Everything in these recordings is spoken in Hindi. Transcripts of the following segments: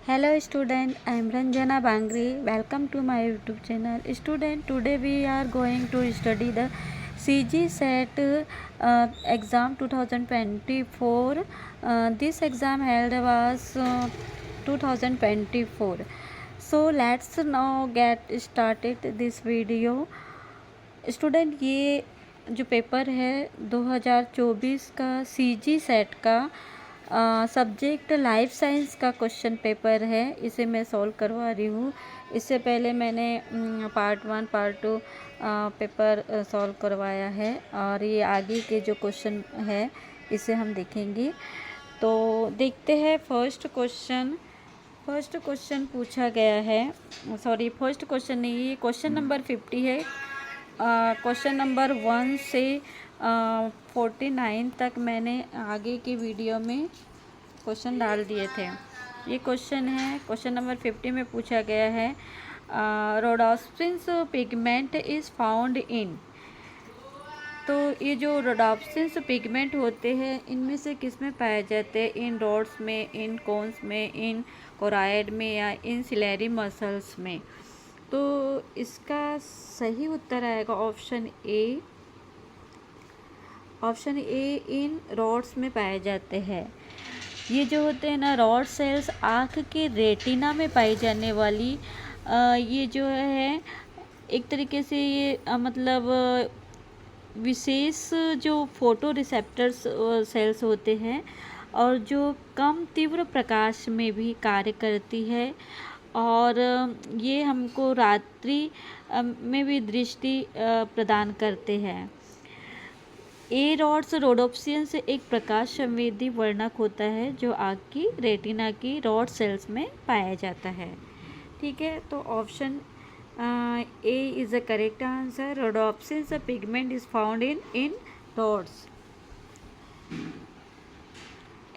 Hello student, I am Ranjana Bangri. Welcome to my YouTube channel. Student, today we are going to study the CG SET exam 2024. This exam held was 2024. So let's now get started this video. Student ये जो पेपर है 2024 का CG सेट का सब्जेक्ट लाइफ साइंस का क्वेश्चन पेपर है। इसे मैं सॉल्व करवा रही हूँ। इससे पहले मैंने पार्ट 1 पार्ट 2 पेपर सॉल्व करवाया है और ये आगे के जो क्वेश्चन है इसे हम देखेंगे। तो देखते हैं फर्स्ट क्वेश्चन पूछा गया है। सॉरी, फर्स्ट क्वेश्चन नहीं, ये क्वेश्चन नंबर 50 है। क्वेश्चन नंबर 1 से 49 तक मैंने आगे की वीडियो में क्वेश्चन डाल दिए थे। ये क्वेश्चन है, क्वेश्चन नंबर 50 में पूछा गया है रोडोप्सिन्स पिगमेंट इज़ फाउंड इन। तो ये जो रोडोप्सिन्स पिगमेंट होते हैं इनमें से किस में पाए जाते हैं? इन रॉड्स में, इन कोन्स में, इन कोराइड में या इन सिलेरी मसल्स में। तो इसका सही उत्तर आएगा option A. Option A in rods में पाए जाते हैं। ये जो होते हैं ना रॉड सेल्स, आँख के रेटिना में पाई जाने वाली ये जो है एक तरीके से ये मतलब विशेष जो फोटो रिसेप्टर्स सेल्स होते हैं और जो कम तीव्र प्रकाश में भी कार्य करती है और ये हमको रात्रि में भी दृष्टि प्रदान करते हैं। ए रॉड्स रोडोप्सियन से एक प्रकाश संवेदी वर्णक होता है जो आँख की रेटिना की रॉड सेल्स में पाया जाता है। ठीक है, तो option A is the correct answer. Rhodopsin pigment is found in rods.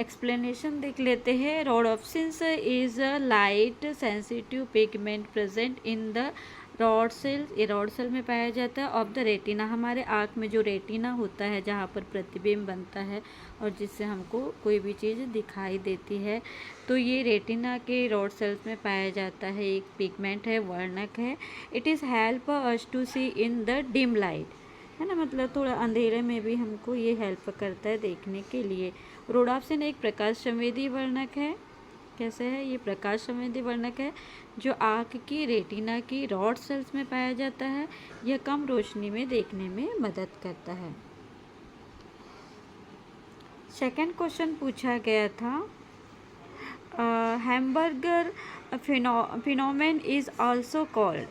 Explanation देख लेते हैं। Rhodopsins is a light sensitive pigment present in the rod cells. ये रॉड सेल में पाया जाता है ऑफ द रेटिना। हमारे आँख में जो रेटिना होता है जहाँ पर प्रतिबिंब बनता है और जिससे हमको कोई भी चीज़ दिखाई देती है, तो ये रेटिना के रॉड सेल्स में पाया जाता है। एक पिगमेंट है, वर्णक है। It is help us to see in the dim light, है ना, मतलब थोड़ा अंधेरे में भी हमको ये हेल्प करता है देखने के लिए। रोडोप्सिन एक प्रकाश संवेदी वर्णक है। कैसे है? ये प्रकाश संवेदी वर्णक है जो आँख की रेटिना की रॉड सेल्स में पाया जाता है। यह कम रोशनी में देखने में मदद करता है। सेकंड क्वेश्चन पूछा गया था hamburger phenomenon is also called.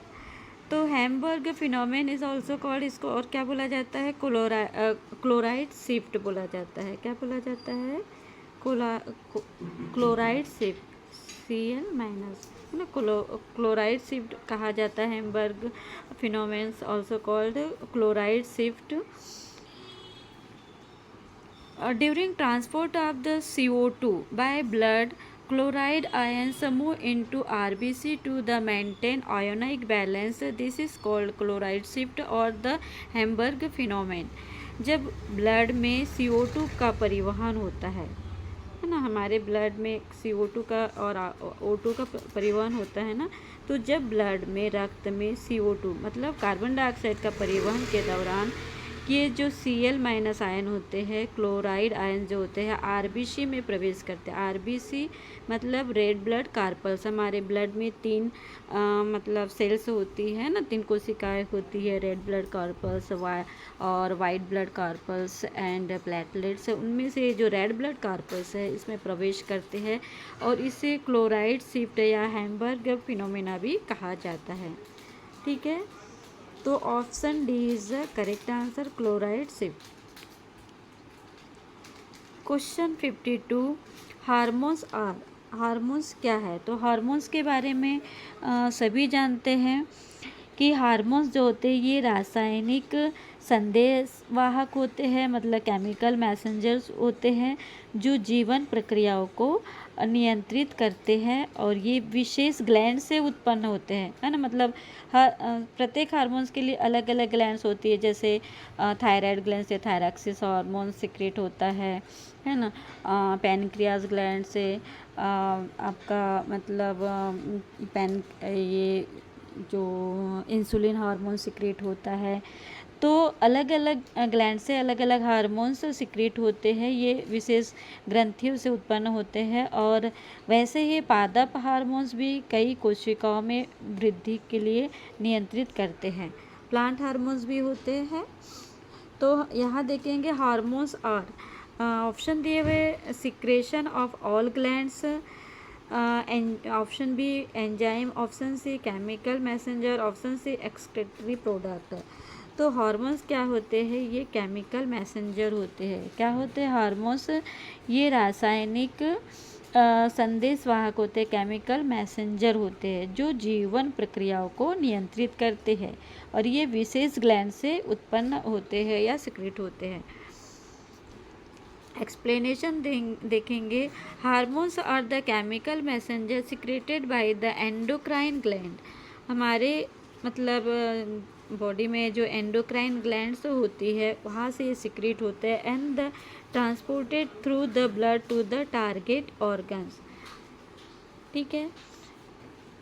तो Hamburg phenomenon is also called, इसको और क्या बोला जाता है? क्लोराइड शिफ्ट बोला जाता है। क्या बोला जाता है? क्लोराइड शिफ्ट, Cl माइनस, है ना, क्लोराइड शिफ्ट कहा जाता है। Hamburg phenomenon also called chloride shift. During transport of the CO2 by blood, chloride ions move into RBC to the maintain ionic balance. This is called chloride shift or the Hamburg phenomenon. जब ब्लड में CO2 का परिवहन होता है ना, हमारे ब्लड में CO2 का और O2 का परिवहन होता है ना, तो जब ब्लड में, रक्त में CO2 मतलब कार्बन डाइऑक्साइड का परिवहन के दौरान ये जो Cl माइनस आयन होते हैं, क्लोराइड आयन जो होते हैं, RBC में प्रवेश करते हैं। RBC मतलब रेड ब्लड कार्पल्स। हमारे ब्लड में 3 मतलब सेल्स होती है ना, 3 कोशिकाएं होती है, रेड ब्लड कार्पल्स और white blood carpals and platelets. उनमें से जो रेड ब्लड कार्पल्स है इसमें प्रवेश करते हैं और इसे क्लोराइड शिफ्ट या हैम्बर्ग फिनोमेना भी कहा जाता है। ठीक है, तो option D is the correct answer, chloride shift. Question 52 hormones are. Hormones क्या है? तो हार्मोन्स के बारे में सभी जानते हैं कि हार्मोन्स जो होते हैं ये रासायनिक संदेशवाहक होते हैं, मतलब केमिकल मैसेंजर्स होते हैं जो जीवन प्रक्रियाओं को नियंत्रित करते हैं और ये विशेष ग्लैंड से उत्पन्न होते हैं, है ना। मतलब प्रत्येक हार्मोन्स के लिए अलग अलग ग्लैंड्स होती है, जैसे थायराइड ग्लैंड से थायरॉक्सिस हार्मोन सिक्रेट होता है ना। पैनक्रियाज ग्लैंड से आपका मतलब ये जो इंसुलिन हार्मोन सिक्रेट होता है। तो अलग अलग ग्लैंड से अलग अलग हार्मोन्स सिक्रेट होते हैं, ये विशेष ग्रंथियों से उत्पन्न होते हैं। और वैसे ही पादप हार्मोन्स भी कई कोशिकाओं में वृद्धि के लिए नियंत्रित करते हैं। प्लांट हार्मोन्स भी होते हैं। तो यहाँ देखेंगे हार्मोन्स और ऑप्शन दिए हुए secretion of all glands, option B enzyme, option C chemical messenger, option C excretory product. तो हार्मोन्स क्या होते हैं, ये केमिकल मैसेंजर होते हैं। क्या होते हैं हार्मोन्स, ये रासायनिक संदेशवाहक होते हैं, केमिकल मैसेंजर होते हैं, जो जीवन प्रक्रियाओं को नियंत्रित करते हैं और ये विशेष ग्लैंड से उत्पन्न होते हैं या सिक्रेट होते हैं। एक्सप्लेनेशन देखेंगे। Hormones are the chemical messenger secreted by the endocrine gland. हमारे मतलब बॉडी में जो एंडोक्राइन ग्लैंड्स होती है वहाँ से ये सिक्रेट होते हैं and the transported through the blood to the target organs. ठीक है,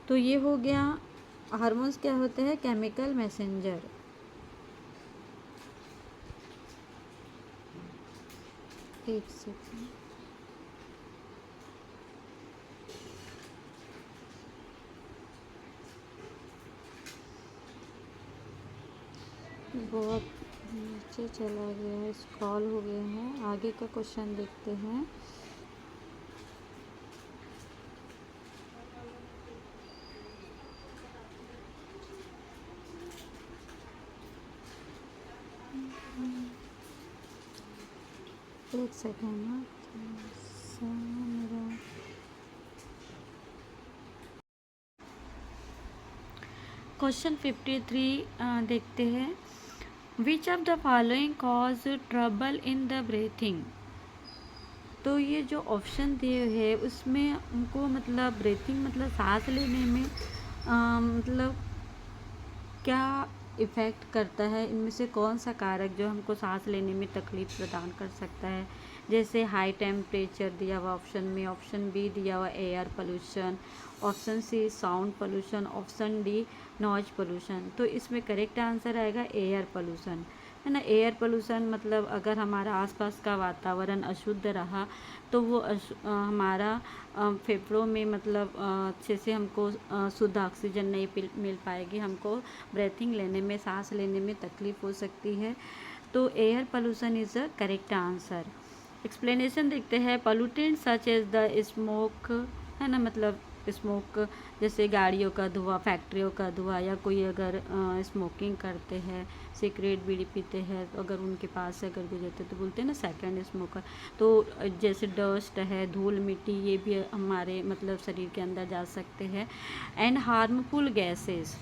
तो ये हो गया हार्मोन्स क्या होते हैं, केमिकल मैसेंजर। एक सेकेंड, बहुत नीचे चला गया है, स्क्रॉल हो गया है। आगे का क्वेश्चन देखते हैं। एक सेकेंड ना, क्वेश्चन 53 देखते हैं। Which of the following cause trouble in the breathing. तो ये जो ऑप्शन दिए है उसमें हमको मतलब ब्रीथिंग मतलब सांस लेने में मतलब क्या इफ़ेक्ट करता है, इनमें से कौन सा कारक जो हमको सांस लेने में तकलीफ प्रदान कर सकता है। जैसे हाई टेम्परेचर दिया हुआ ऑप्शन में, ऑप्शन बी दिया हुआ air pollution, option C sound pollution, option D noise pollution. तो इसमें करेक्ट आंसर आएगा एयर पोल्यूशन, है ना। एयर पोल्यूशन मतलब अगर हमारा आसपास का वातावरण अशुद्ध रहा तो वो हमारा फेफड़ों में मतलब अच्छे से हमको शुद्ध ऑक्सीजन नहीं मिल पाएगी, हमको ब्रीथिंग लेने में सांस लेने में तकलीफ़ हो सकती है। तो air pollution is the correct answer. Explanation देखते हैं। Pollutant such as the smoke, है ना, मतलब स्मोक जैसे गाड़ियों का धुआं, फैक्ट्रियों का धुआं, या कोई अगर स्मोकिंग करते हैं, सिगरेट बीड़ी पीते हैं, तो अगर उनके पास से अगर गुजरते तो बोलते हैं ना सेकंड स्मोकर। तो जैसे डस्ट है, धूल मिट्टी, ये भी हमारे मतलब शरीर के अंदर जा सकते हैं। एंड हार्मफुल गैसेस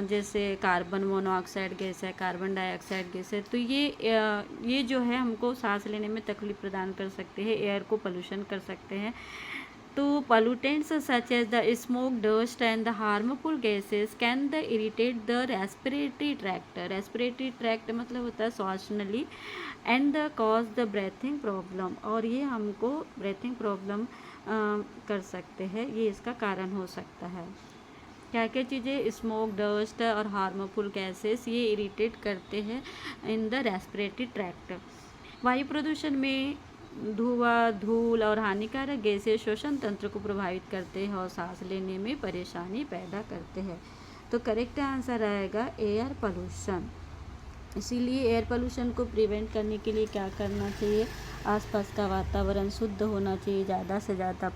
जैसे कार्बन मोनोऑक्साइड गैस है, कार्बन डाइऑक्साइड गैस है, तो ये जो है हमको सांस लेने में तकलीफ प्रदान कर सकते हैं, एयर को पोल्यूशन कर सकते हैं। तो pollutants such as the smoke, dust and the harmful gases can the irritate the respiratory tract। respiratory tract मतलब होता है श्वास नली, and the cause the breathing problem, और ये हमको breathing problem कर सकते हैं, ये इसका कारण हो सकता है। क्या क्या चीज़ें, स्मोक, डस्ट और हार्मफुल गैसेस ये इरिटेट करते हैं इन द रेस्पिरेटरी ट्रैक्ट। वायु प्रदूषण में धुआं, धूल और हानिकारक गैसें श्वसन तंत्र को प्रभावित करते हैं और सांस लेने में परेशानी पैदा करते हैं। तो करेक्ट आंसर आएगा एयर पोल्यूशन। इसीलिए एयर पोल्यूशन को प्रिवेंट करने के लिए क्या करना चाहिए, आसपास का वातावरण शुद्ध होना चाहिए, ज़्यादा से ज़्यादा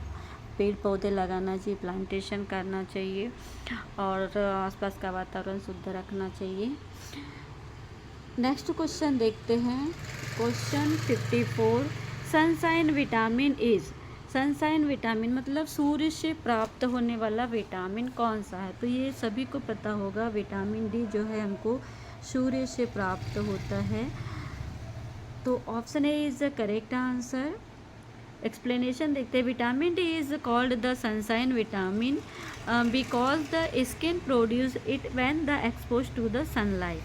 पेड़ पौधे लगाना चाहिए, प्लांटेशन करना चाहिए और आसपास का वातावरण शुद्ध रखना चाहिए। नेक्स्ट क्वेश्चन देखते हैं। Question 54, sunshine vitamin is. Sunshine vitamin मतलब सूर्य से प्राप्त होने वाला विटामिन कौन सा है। तो ये सभी को पता होगा, विटामिन डी जो है हमको सूर्य से प्राप्त होता है। तो option A is the correct answer. Explanation देखते हैं। Vitamin D is called the sunshine vitamin because the skin produce it when the expose to the sunlight.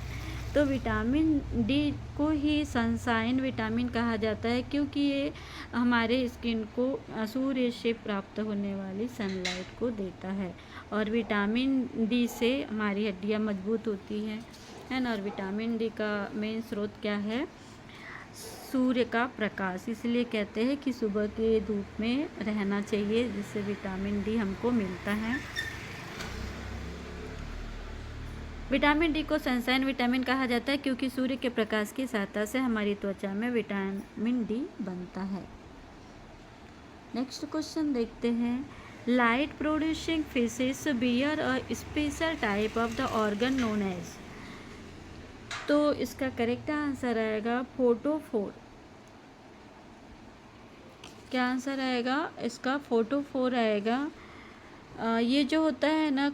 तो विटामिन डी को ही सनशाइन विटामिन कहा जाता है क्योंकि ये हमारे स्किन को सूर्य से प्राप्त होने वाली सनलाइट को देता है। और विटामिन डी से हमारी हड्डियाँ मजबूत होती हैं, है ना। और विटामिन डी का मेन स्रोत क्या है? सूर्य का प्रकाश। इसलिए कहते हैं कि सुबह के धूप में रहना चाहिए, जिससे विटामिन डी हमको मिलता है। विटामिन डी को सनशाइन विटामिन कहा जाता है क्योंकि सूर्य के प्रकाश की सहायता से हमारी त्वचा में विटामिन डी बनता है। नेक्स्ट क्वेश्चन देखते हैं। Light producing fishes bear a special type of the organ known as. तो इसका करेक्ट आंसर आएगा फोटोफोर। क्या आंसर आएगा इसका? फोटोफोर आएगा। ये जो होता है ना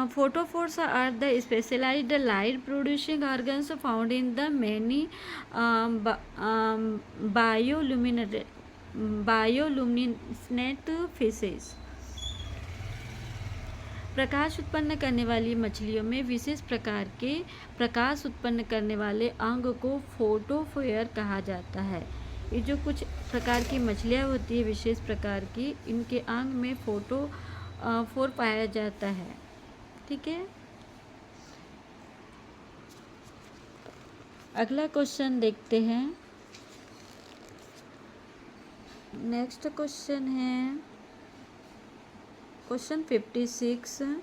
photophores are the specialized light producing organs found in the many bioluminescent fishes। प्रकाश उत्पन्न करने वाली मछलियों में विशेष प्रकार के प्रकाश उत्पन्न करने वाले अंग को फोटोफोर कहा जाता है। ये जो कुछ प्रकार की मछलियाँ होती है विशेष प्रकार की, इनके अंग में फोर पाया जाता है। ठीक है, अगला क्वेश्चन देखते हैं। नेक्स्ट क्वेश्चन है question 56।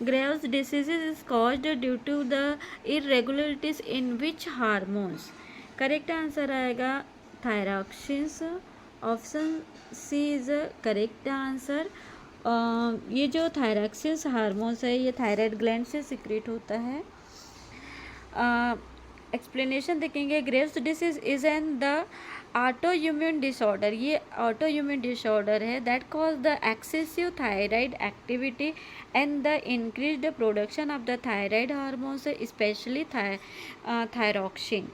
Graves disease is caused due to the irregularities in which hormones. Correct answer आएगा thyroxins. Option C is correct answer. ये जो थायरॉक्सिन्स हार्मोन्स है ये थायराइड ग्लैंड से सिक्रेट होता है। एक्सप्लेनेशन देखेंगे। Graves disease is an the autoimmune disorder. ये ऑटोइम्यून डिसऑर्डर है that cause the excessive thyroid activity and the increased production of the thyroid hormones specially thyroxine.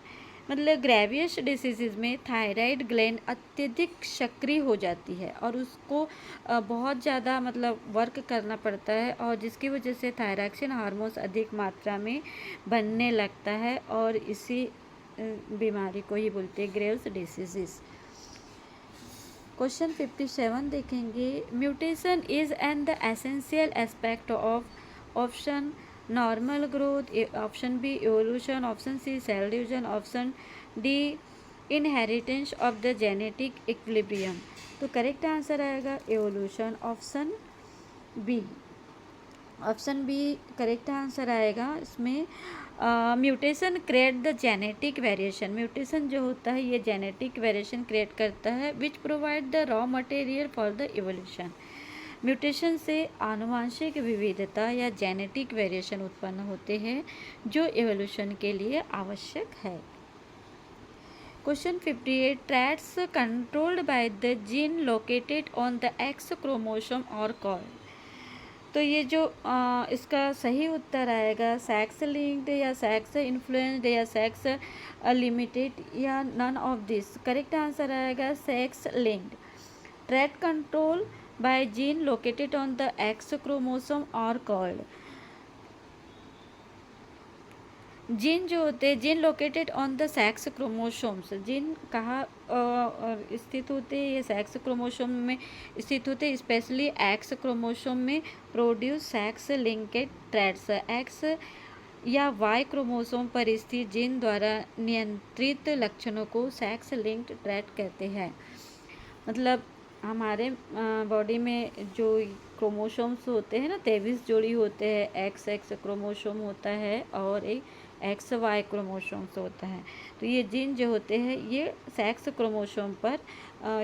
मतलब ग्रेवियस डिसीज़ में थायराइड ग्लैंड अत्यधिक सक्रिय हो जाती है और उसको बहुत ज़्यादा मतलब वर्क करना पड़ता है, और जिसकी वजह से थायरॉक्सिन हार्मोन्स अधिक मात्रा में बनने लगता है और इसी बीमारी को ही बोलते हैं ग्रेव्स डिसीज़। क्वेश्चन 57 देखेंगे। Mutation is an the essential aspect of option normal growth, option B evolution, option C cell division, option D inheritance of the genetic equilibrium. तो करेक्ट आंसर आएगा evolution, option B. Option B correct answer आएगा। इसमें mutation create the genetic variation. Mutation जो होता है ये जेनेटिक वेरिएशन क्रिएट करता है which provide the raw material for the evolution. Mutation से आनुवांशिक विविधता या जेनेटिक वेरिएशन उत्पन्न होते हैं जो इवोल्यूशन के लिए आवश्यक है। Question 58। Traits controlled by the gene located on the X chromosome are called. तो ये जो इसका सही उत्तर आएगा सेक्स लिंक्ड या सेक्स इन्फ्लुएंस्ड या सेक्स लिमिटेड या none of this. Correct answer आएगा sex linked. Trait control by gene located on the X chromosome are called। Gene जो होते हैं gene located on the sex chromosomes, gene कहाँ स्थित होते हैं? ये सेक्स क्रोमोसोम में स्थित होते हैं, स्पेशली एक्स क्रोमोसोम में produce sex linked traits. X या वाई क्रोमोसोम पर स्थित जीन द्वारा नियंत्रित लक्षणों को सेक्स लिंक्ड ट्रैट कहते हैं। मतलब हमारे बॉडी में जो क्रोमोसोम्स होते हैं ना 23 जोड़ी होते हैं। एक्स एक्स क्रोमोसोम होता है और एक एक्स वाई क्रोमोसोम्स होता है। तो ये जीन जो होते हैं ये सेक्स क्रोमोसोम पर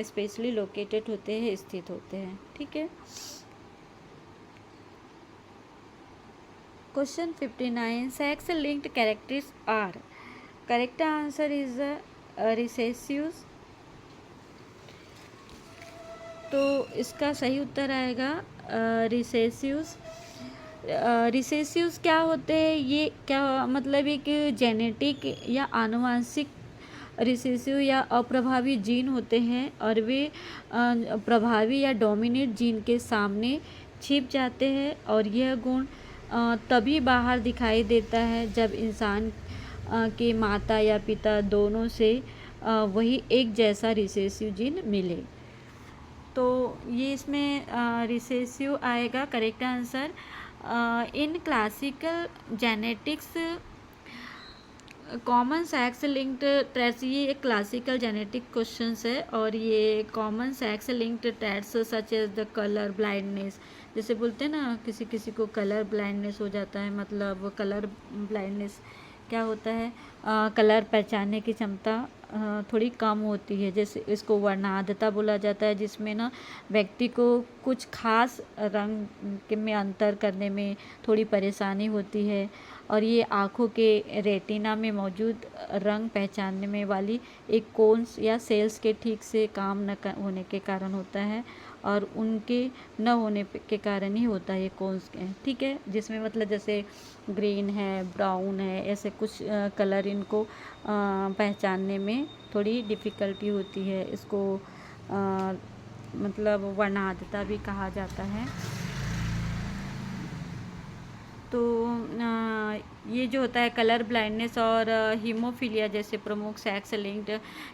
स्पेशली लोकेटेड होते हैं, स्थित होते हैं। ठीक है। Question 59। Sex linked characters are. Correct answer is recessive. तो इसका सही उत्तर आएगा रिसेसिव। रिसेसिव्स क्या होते हैं, ये क्या मतलब एक जेनेटिक या आनुवंशिक रिसेसिव या अप्रभावी जीन होते हैं और वे प्रभावी या डोमिनेट जीन के सामने छिप जाते हैं और यह गुण तभी बाहर दिखाई देता है जब इंसान के माता या पिता दोनों से वही एक जैसा रिसेसिव जीन मिले। तो ये इसमें रिसेसिव आएगा correct answer. In classical genetics common sex linked traits, ये एक क्लासिकल जेनेटिक क्वेश्चंस है और ये common sex linked traits such as the colour blindness, जैसे बोलते हैं ना किसी किसी को कलर ब्लाइंडनेस हो जाता है, मतलब कलर ब्लाइंडनेस क्या होता है, कलर पहचानने की क्षमता थोड़ी कम होती है, जैसे इसको वर्णांधता बोला जाता है, जिसमें ना व्यक्ति को कुछ खास रंग में अंतर करने में थोड़ी परेशानी होती है और ये आँखों के रेटिना में मौजूद रंग पहचानने में वाली एक कोन्स या सेल्स के ठीक से काम न होने के कारण होता है और उनके न होने के कारण ही होता है ये कोन्स के, ठीक है, जिसमें मतलब जैसे ग्रीन है, ब्राउन है, ऐसे कुछ कलर इनको पहचानने में थोड़ी डिफ़िकल्टी होती है, इसको मतलब वर्णांधता भी कहा जाता है। तो ये जो होता है कलर ब्लाइंडनेस और हीमोफीलिया जैसे प्रमुख सेक्स लिंक्ड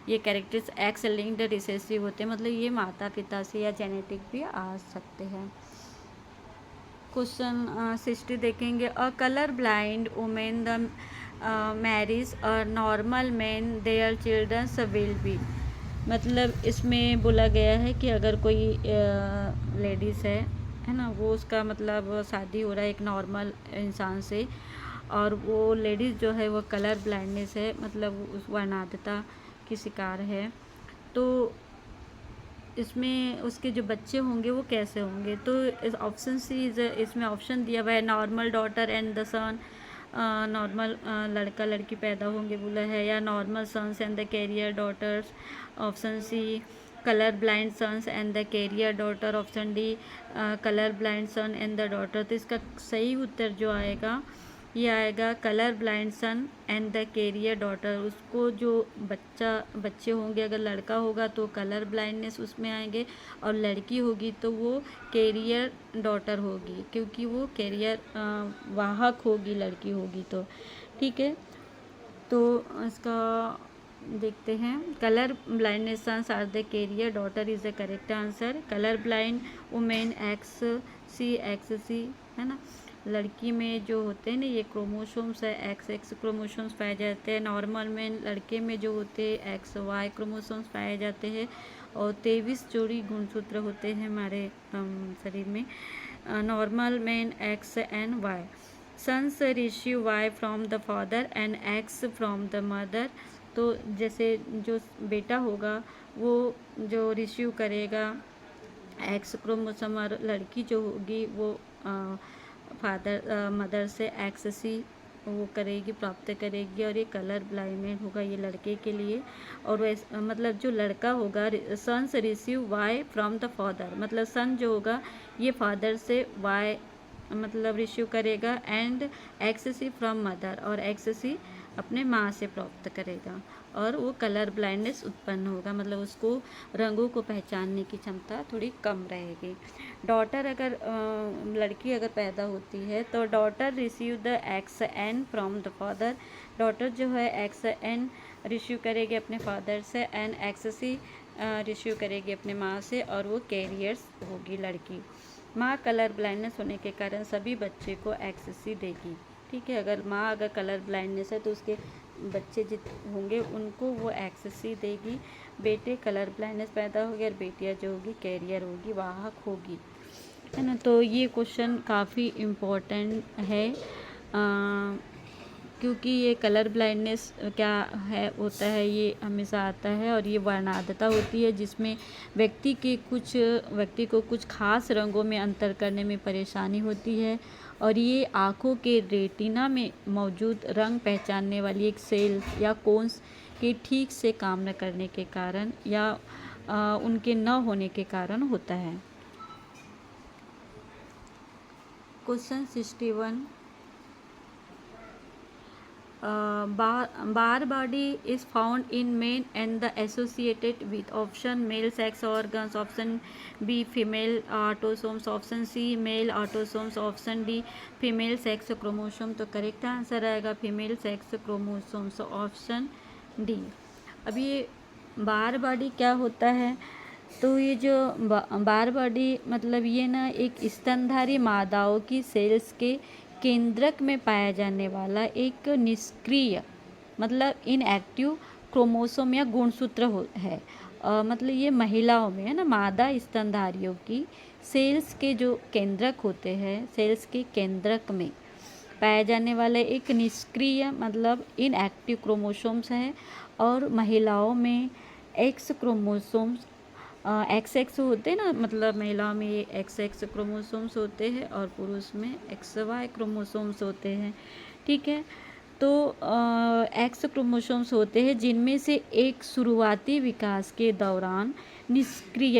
ये कैरेक्टर्स एक्स लिंक्ड रिसेसिव होते हैं, मतलब ये माता पिता से या जेनेटिक भी आ सकते हैं। क्वेश्चन 60 देखेंगे, a colour blind women the marriage a normal man their childrens will be, मतलब इसमें बोला गया है कि अगर कोई लेडीज़ है ना, वो उसका मतलब शादी हो रहा है एक नॉर्मल इंसान से और वो लेडीज़ जो है वो कलर ब्लाइंडनेस है, मतलब उस वर्णांधता की शिकार है, तो इसमें उसके जो बच्चे होंगे वो कैसे होंगे। तो इस ऑप्शन सी इसमें ऑप्शन दिया हुआ है normal daughter and the son, normal लड़का लड़की पैदा होंगे बोला है, या normal sons and the carrier daughters, option C colour blind sons and the carrier daughter, option D colour blind son and the daughter. तो इसका सही उत्तर जो आएगा ये आएगा colour blind son and the carrier daughter. उसको जो बच्चे होंगे, अगर लड़का होगा तो कलर ब्लाइंडनेस उसमें आएंगे और लड़की होगी तो वो कैरियर डॉटर होगी, क्योंकि वो कैरियर वाहक होगी, लड़की होगी तो, ठीक है। तो इसका देखते हैं, colour blindness sons are the carrier daughter is the correct answer. Colour blind women X C है ना, लड़की में जो होते हैं ना ये क्रोमोसोम्स है, एक्स क्रोमोसोम्स पाए जाते हैं, नॉर्मल में लड़के में जो होते हैं XY क्रोमोसोम्स पाए जाते हैं और 23 जोड़ी गुणसूत्र होते हैं हमारे शरीर में, normal man X and Y, sons receive Y from the father and X from the mother. तो जैसे जो बेटा होगा वो जो रिसीव करेगा एक्स क्रोमोसोम और लड़की जो होगी वो मदर से XC वो करेगी, प्राप्त करेगी और ये कलर ब्लाइंडेड होगा ये लड़के के लिए। और वैसे मतलब जो लड़का होगा sons receive Y from the father, मतलब सन जो होगा ये फादर से Y मतलब रिसीव करेगा एंड XC फ्रॉम मदर, और XC अपने माँ से प्राप्त करेगा और वो कलर ब्लाइंडनेस उत्पन्न होगा, मतलब उसको रंगों को पहचानने की क्षमता थोड़ी कम रहेगी। डॉटर अगर लड़की अगर पैदा होती है तो daughter receive the XN from the father, daughter जो है XN रिसीव करेगी अपने फादर से एंड XC रिसीव करेगी अपने माँ से और वो कैरियर्स होगी लड़की। माँ कलर ब्लाइंडनेस होने के कारण सभी बच्चे को XC देगी, ठीक है, अगर माँ अगर कलर ब्लाइंडनेस है तो उसके बच्चे जित होंगे उनको वो XC देगी, बेटे कलर ब्लाइंडनेस पैदा होगी और बेटियाँ जो होगी कैरियर होगी, वाहक होगी, है ना। तो ये क्वेश्चन काफ़ी इम्पोर्टेंट है क्योंकि ये कलर ब्लाइंडनेस क्या है होता है ये हमेशा आता है और ये वर्णांधता होती है जिसमें व्यक्ति को कुछ खास रंगों में अंतर करने में परेशानी होती है और ये आँखों के रेटिना में मौजूद रंग पहचानने वाली एक सेल या कोन्स के ठीक से काम न करने के कारण या उनके न होने के कारण होता है। Question 61 bar body is found in men and the associated with option male sex organs, option B female autosomes, option C male autosomes, option D female sex chromosome। तो करेक्ट आंसर आएगा female sex chromosomes, option D. अब ये बार बॉडी क्या होता है, तो ये जो बार बॉडी मतलब ये ना एक स्तनधारी मादाओं की सेल्स के केंद्रक में पाया जाने वाला एक निष्क्रिय मतलब इनएक्टिव क्रोमोसोम या गुणसूत्र है। मतलब ये महिलाओं में है ना, मादा स्तनधारियों की सेल्स के जो केंद्रक होते हैं, सेल्स के केंद्रक में पाया जाने वाला एक निष्क्रिय मतलब इनएक्टिव क्रोमोसोम्स है। और महिलाओं में एक्स क्रोमोसोम्स एक्स होते हैं ना, मतलब महिलाओं में ये एक्स क्रोमोसोम्स होते हैं और पुरुष में XY क्रोमोसोम्स होते हैं। ठीक है, तो एक्स क्रोमोसोम्स होते हैं जिनमें से एक शुरुआती विकास के दौरान निष्क्रिय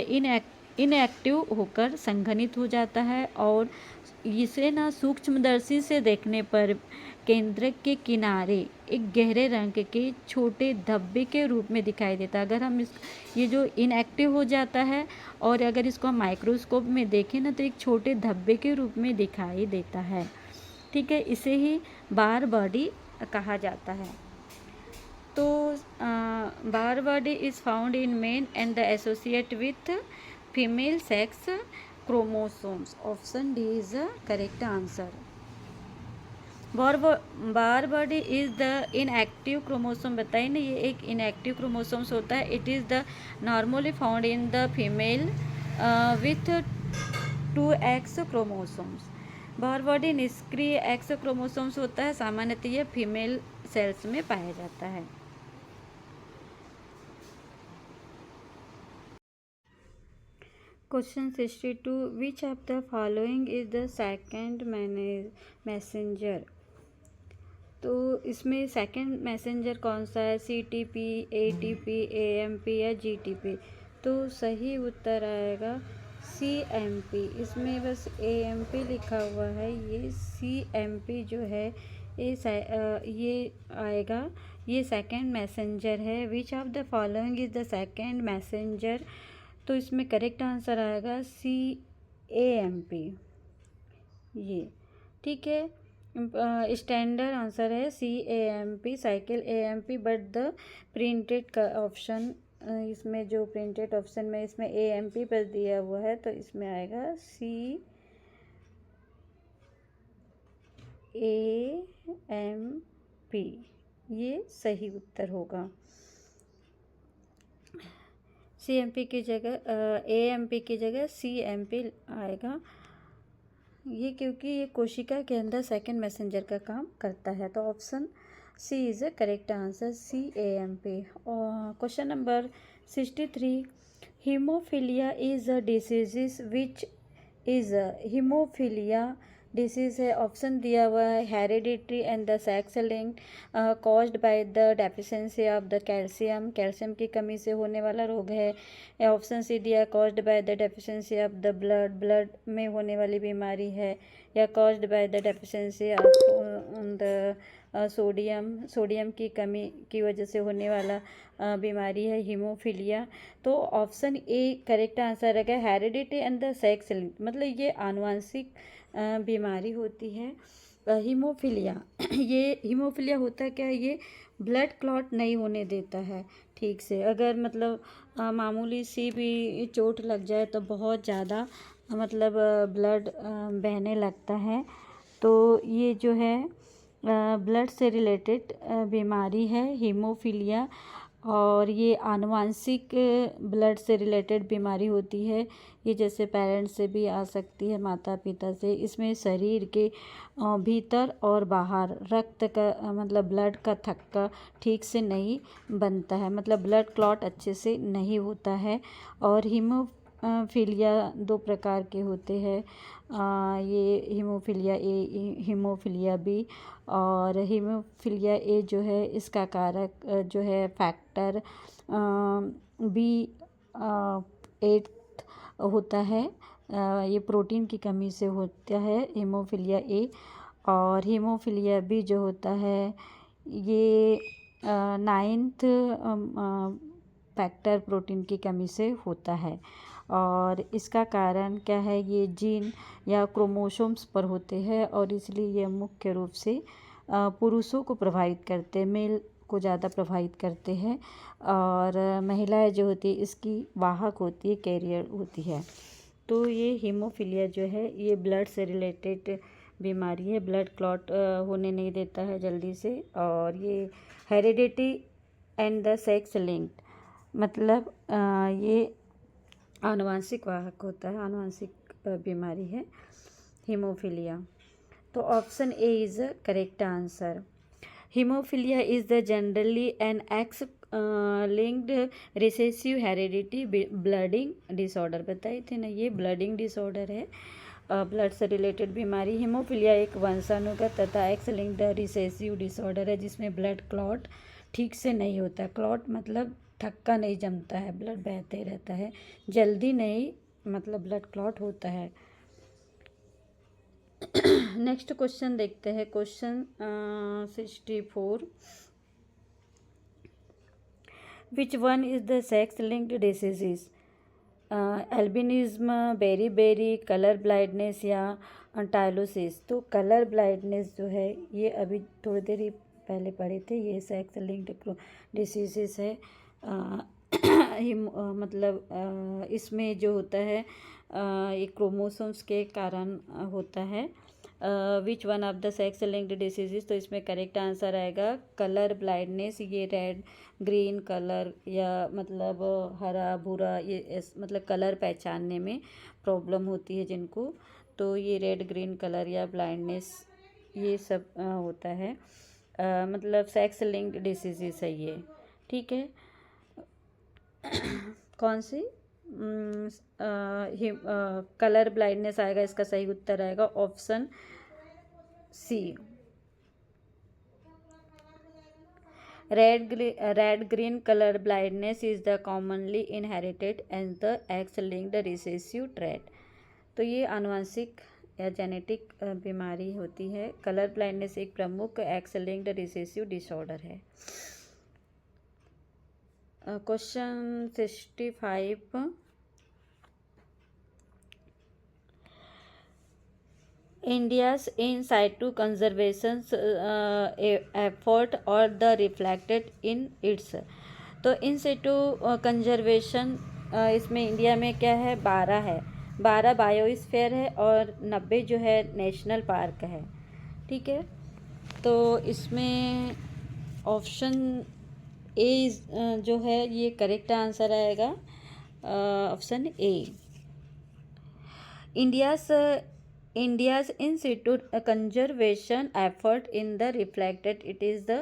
इनएक्टिव होकर संघनित हो जाता है और इसे ना सूक्ष्मदर्शी से देखने पर केंद्रक के किनारे एक गहरे रंग के छोटे धब्बे के रूप में दिखाई देता है। अगर हम ये जो इनएक्टिव हो जाता है और अगर इसको हम माइक्रोस्कोप में देखें ना तो एक छोटे धब्बे के रूप में दिखाई देता है। ठीक है, इसे ही बार बॉडी कहा जाता है। तो Barr body is found in men and the associate with female sex chromosomes, option D is the correct answer. Barr body is the inactive chromosome, बताइए ना, ये एक इनएक्टिव क्रोमोसोम्स होता है। It is the normally found in the female with 2X chromosomes. Barr body निष्क्रिय X क्रोमोसोम्स होता है, सामान्यतः यह फीमेल सेल्स में पाया जाता है। Question 62 which of the following is the second messenger. तो इसमें सेकेंड मैसेंजर कौन सा है, CTP, ATP, AMP या GTP। तो सही उत्तर आएगा CMP। इसमें बस AMP लिखा हुआ है, ये CMP जो है ये आएगा, ये सेकेंड मैसेंजर है। Which of the following is the second messenger, तो इसमें करेक्ट आंसर आएगा CAMP ये। ठीक है, स्टैंडर्ड आंसर है CAMP cycle AMP, but the printed का ऑप्शन इसमें जो प्रिंटेड ऑप्शन में इसमें AMP पर दिया हुआ है तो इसमें आएगा CAMP, ये सही उत्तर होगा। CMP की जगह AMP की जगह CMP आएगा, ये क्योंकि ये कोशिका के अंदर सेकेंड मैसेंजर का काम करता है। तो option C is the correct answer, CAMP। और question number 63 haemophilia is a disease which is haemophilia disease है। ऑप्शन दिया हुआ है hereditary and the sex linked, caused by the deficiency of the calcium, calcium की कमी से होने वाला रोग है। ऑप्शन सी दिया caused by the deficiency of the blood, blood में होने वाली बीमारी है। या caused by the deficiency of the sodium की कमी की वजह से होने वाला बीमारी है हीमोफीलिया। तो ऑप्शन ए करेक्ट आंसर है, heredity and the sex link, मतलब ये आनुवंशिक बीमारी होती है हीमोफीलिया। ये हीमोफीलिया होता है क्या, ये ब्लड क्लॉट नहीं होने देता है ठीक से। अगर मतलब मामूली सी भी चोट लग जाए तो बहुत ज़्यादा मतलब ब्लड बहने लगता है। तो ये जो है ब्लड से रिलेटेड बीमारी है हीमोफीलिया, और ये आनुवांशिक ब्लड से रिलेटेड बीमारी होती है। ये जैसे पेरेंट्स से भी आ सकती है, माता पिता से। इसमें शरीर के भीतर और बाहर रक्त का मतलब ब्लड का थक्का ठीक से नहीं बनता है, मतलब ब्लड क्लॉट अच्छे से नहीं होता है। और हीमोफीलिया दो प्रकार के होते हैं, ये हीमोफीलिया ए, हीमोफीलिया बी। और हीमोफीलिया ए जो है इसका कारक जो है फैक्टर B8 होता है ये प्रोटीन की कमी से होता है हीमोफीलिया ए। और हीमोफीलिया बी जो होता है ये 9th फैक्टर प्रोटीन की कमी से होता है। और इसका कारण क्या है, ये जीन या क्रोमोसोम्स पर होते हैं और इसलिए ये मुख्य रूप से पुरुषों को प्रभावित करते हैं, मेल को ज़्यादा प्रभावित करते हैं। और महिलाएं जो होती है इसकी वाहक होती है, कैरियर होती है। तो ये हीमोफीलिया जो है ये ब्लड से रिलेटेड बीमारी है, ब्लड क्लॉट होने नहीं देता है जल्दी से। और ये heredity and the sex linked, मतलब ये आनुवांशिक वाहक होता है, आनुवांशिक बीमारी है हीमोफीलिया। तो option A is the correct answer. Haemophilia is the generally an X linked recessive heredity bleeding disorder, बताए थे ना, ये ब्लडिंग डिसऑर्डर है, ब्लड से रिलेटेड बीमारी। हीमोफीलिया एक वंशानुगत तथा एक्स लिंक्ड रिसेसिव डिसऑर्डर है जिसमें ब्लड क्लॉट ठीक से नहीं होता। क्लॉट मतलब थक्का नहीं जमता है, ब्लड बहते रहता है, जल्दी नहीं, मतलब ब्लड क्लॉट होता है। नेक्स्ट क्वेश्चन देखते हैं, question 64। Which one is the sex linked diseases? Albinism, बेरी, कलर ब्लाइंडनेस या टाइलोसिस। तो कलर ब्लाइंडनेस जो है ये अभी थोड़ी देर पहले पढ़े थे, ये सेक्स लिंक्ड डिसीजेस है। मतलब इसमें जो होता है ये क्रोमोसोम्स के कारण होता है। Which one of the sex linked diseases, तो इसमें करेक्ट आंसर आएगा कलर ब्लाइंडनेस। ये रेड ग्रीन कलर या मतलब हरा भूरा, ये मतलब कलर पहचानने में प्रॉब्लम होती है जिनको, तो ये रेड ग्रीन कलर या ब्लाइंडनेस ये सब होता है। मतलब सेक्स लिंक्ड डिसीजेस है ये, ठीक है। कौन सी कलर ब्लाइंडनेस आएगा, इसका सही उत्तर आएगा option C. Red green colour blindness is the commonly inherited and the X linked recessive trait. तो ये आनुवंशिक या जेनेटिक बीमारी होती है। कलर ब्लाइंडनेस एक प्रमुख एक्स लिंक्ड रिसेसिव डिसऑर्डर है। Question 65। India's in situ conservation effort or the reflected in its। तो इन situ कंजर्वेशन इसमें इंडिया में क्या है, 12 है, 12 बायोस्फीयर है और 90 जो है नेशनल पार्क है, ठीक है। तो इसमें ऑप्शन ए जो है ये करेक्ट आंसर आएगा, option A. India's in situ conservation effort in the reflected, it is the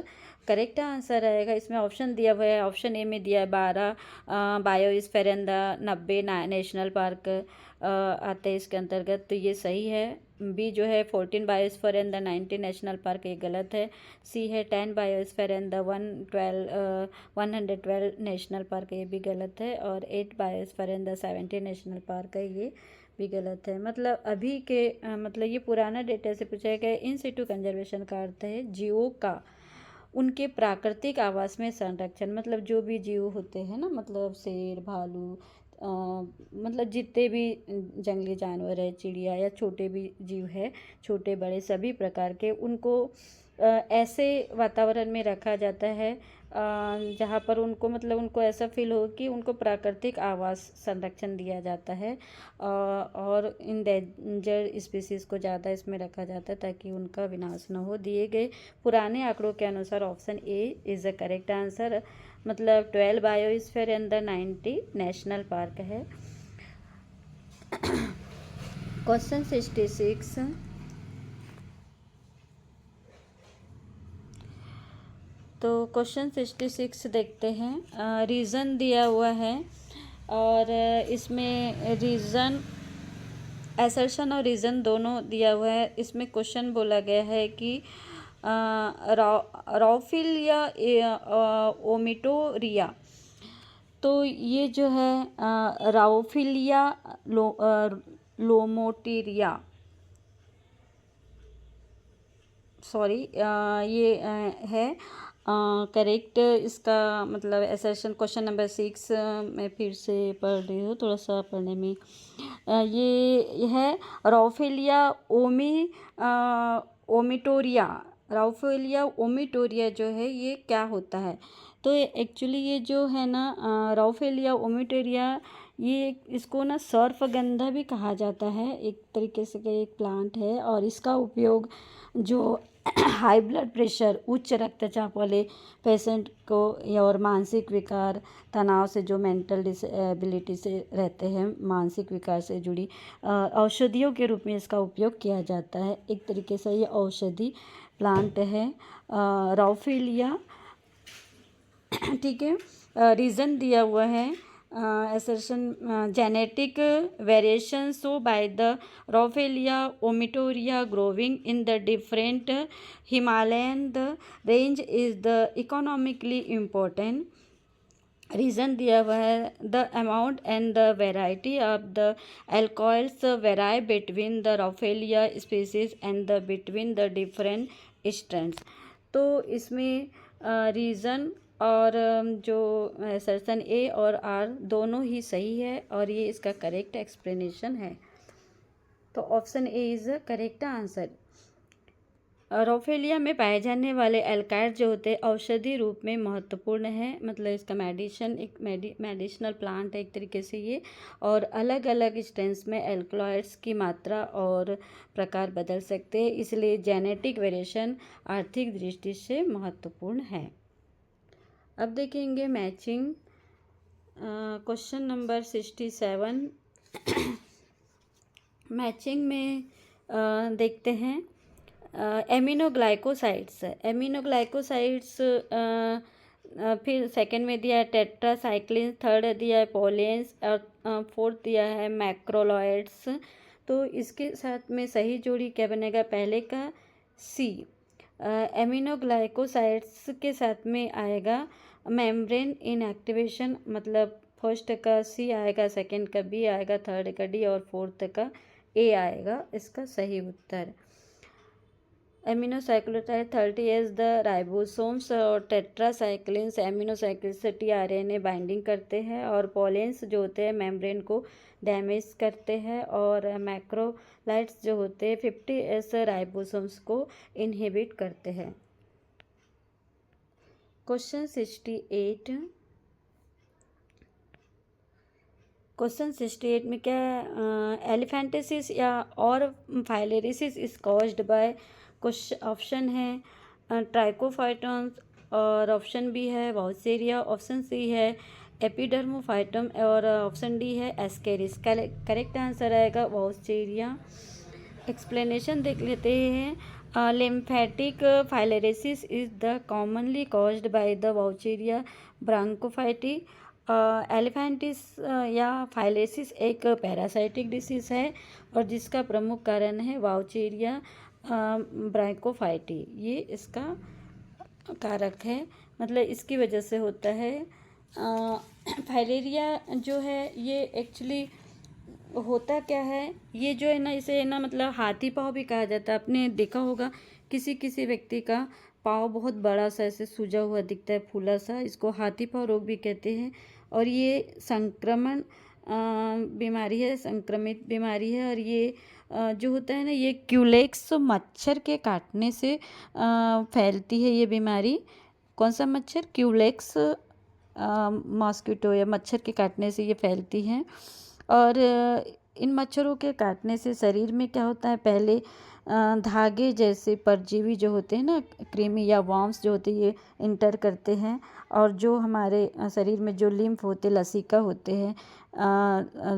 correct answer आएगा। इसमें ऑप्शन दिया हुआ है, ऑप्शन ए में दिया है 12 biosphere and the 90 national park आते हैं इसके अंतर्गत, तो ये सही है। बी जो है 14 biosphere and the 90 national park, ये गलत है। सी है 10 biosphere and the 112 national park, ये भी गलत है। और 8 biosphere and the 70 national park है, ये भी गलत है। मतलब अभी के मतलब ये पुराना डेटा से पूछा गया। इन सिटू कंजर्वेशन का अर्थ है जीवों का उनके प्राकृतिक आवास में संरक्षण, मतलब जो भी जीव होते हैं ना, मतलब शेर, भालू, मतलब जितने भी जंगली जानवर है, चिड़िया या छोटे भी जीव है, छोटे बड़े सभी प्रकार के, उनको ऐसे वातावरण में रखा जाता है जहाँ पर उनको मतलब उनको ऐसा फील हो कि उनको प्राकृतिक आवास संरक्षण दिया जाता है। और इंडेंजर स्पीसीज़ को ज़्यादा इसमें रखा जाता है ताकि उनका विनाश न हो। दिए गए पुराने आंकड़ों के अनुसार option A is the correct answer, मतलब 12 biosphere and the 90 national park है। क्वेश्चन 66। तो क्वेश्चन 66 देखते हैं। रीज़न दिया हुआ है और इसमें रीज़न असर्शन और रीज़न दोनों दिया हुआ है। इसमें क्वेश्चन बोला गया है कि राउफिल या ओमिटोरिया, तो ये जो है राउफिलिया लोमोटेरिया, सॉरी, ये है करेक्ट इसका मतलब एसेशन। क्वेश्चन नंबर 6 मैं फिर से पढ़ रही हूँ, थोड़ा सा पढ़ने में ये है रॉफेलिया ओमिटोरिया। राउफेलिया ओमिटोरिया जो है ये क्या होता है? तो एक्चुअली ये जो है ना राउफेलिया ओमिटोरिया, ये इसको ना सर्पगंधा भी कहा जाता है, एक तरीके से का एक प्लांट है। और इसका उपयोग जो हाई ब्लड प्रेशर, उच्च रक्तचाप वाले पेशेंट को या और मानसिक विकार, तनाव से जो मेंटल डिसेबिलिटी से रहते हैं, मानसिक विकार से जुड़ी औषधियों के रूप में इसका उपयोग किया जाता है। एक तरीके से ये औषधि प्लांट है राउफेलिया। ठीक है, रीज़न दिया हुआ है assertion genetic variation so by the Raufelia omitoria growing in the different Himalayan the range is the economically important। Reason दिया हुआ है the amount and the variety of the alcohols vary between the Raufelia species and the between the different strains। तो इसमें रीज़न और जो सर्सन ए और आर दोनों ही सही है और ये इसका करेक्ट एक्सप्लेनेशन है। तो option A is the correct answer. Rafflesia में पाए जाने वाले एल्काइड जो होते हैं औषधि रूप में महत्वपूर्ण है, मतलब इसका एक मेडिसिनल प्लांट है एक तरीके से ये। और अलग अलग स्ट्रेंस में एल्कलॉइड्स की मात्रा और प्रकार बदल सकते हैं, इसलिए जेनेटिक वेरिएशन आर्थिक दृष्टि से महत्वपूर्ण है। अब देखेंगे मैचिंग। क्वेश्चन नंबर 67 मैचिंग में देखते हैं एमिनोग्लाइकोसाइड्स। फिर सेकंड में दिया है टेट्रासाइक्लिन, थर्ड दिया है पोलेंस और फोर्थ दिया है मैक्रोलॉइड्स। तो इसके साथ में सही जोड़ी क्या बनेगा? पहले का सी। एमिनोग्लाइकोसाइड्स के साथ में आएगा मेम्ब्रेन इनएक्टिवेशन, मतलब फर्स्ट का सी आएगा, सेकंड का बी आएगा, थर्ड का डी और फोर्थ का ए आएगा इसका सही उत्तर। एमिनोसाइक्लोटाइड 30 एज द राइबोसोम्स और टेट्रासाइक्लिन्स एमिनोसाइक्लिन्स टीआरएनए बाइंडिंग करते हैं और पोलेंस जो होते हैं मेम्ब्रेन को डैमेज करते हैं और मैक्रोलाइड्स जो होते हैं 50 एस राइबोसोम्स को इनहिबिट करते हैं। क्वेश्चन 68 में क्या एलिफेंटिसिस या और फाइलेरिसिस इज कॉज्ड बाय, कुछ ऑप्शन है ट्राइकोफाइटॉन्स और ऑप्शन बी है वाउसेरिया, ऑप्शन सी है एपिडर्मोफाइटम और ऑप्शन डी है एस्केरिस। करेक्ट आंसर आएगा वाउसेरिया। एक्सप्लेनेशन देख लेते हैं। Lymphatic filariasis is the commonly caused by the Wuchereria bancrofti. Elephantiasis या फाइलेसिस एक पैरासाइटिक डिसीज़ है और जिसका प्रमुख कारण है वाउसेरिया ब्रांकोफाइटी, ये इसका कारक है, मतलब इसकी वजह से होता है। फाइलेरिया जो है ये एक्चुअली होता क्या है, ये जो है ना इसे ना मतलब हाथी पाँव भी कहा जाता है। आपने देखा होगा किसी किसी व्यक्ति का पाँव बहुत बड़ा सा ऐसे सूजा हुआ दिखता है, फूला सा, इसको हाथी पाँव रोग भी कहते हैं। और ये संक्रमण बीमारी है, संक्रमित बीमारी है। और ये जो होता है ना ये क्यूलेक्स मच्छर के काटने से फैलती है ये बीमारी। कौन सा मच्छर? क्यूलेक्स मॉस्किटो या मच्छर के काटने से ये फैलती हैं। और इन मच्छरों के काटने से शरीर में क्या होता है, पहले धागे जैसे परजीवी जो होते हैं ना, कृमि या वर्म्स जो होते हैं ये इंटर करते हैं और जो हमारे शरीर में जो लिम्फ होते, लसिका होते हैं,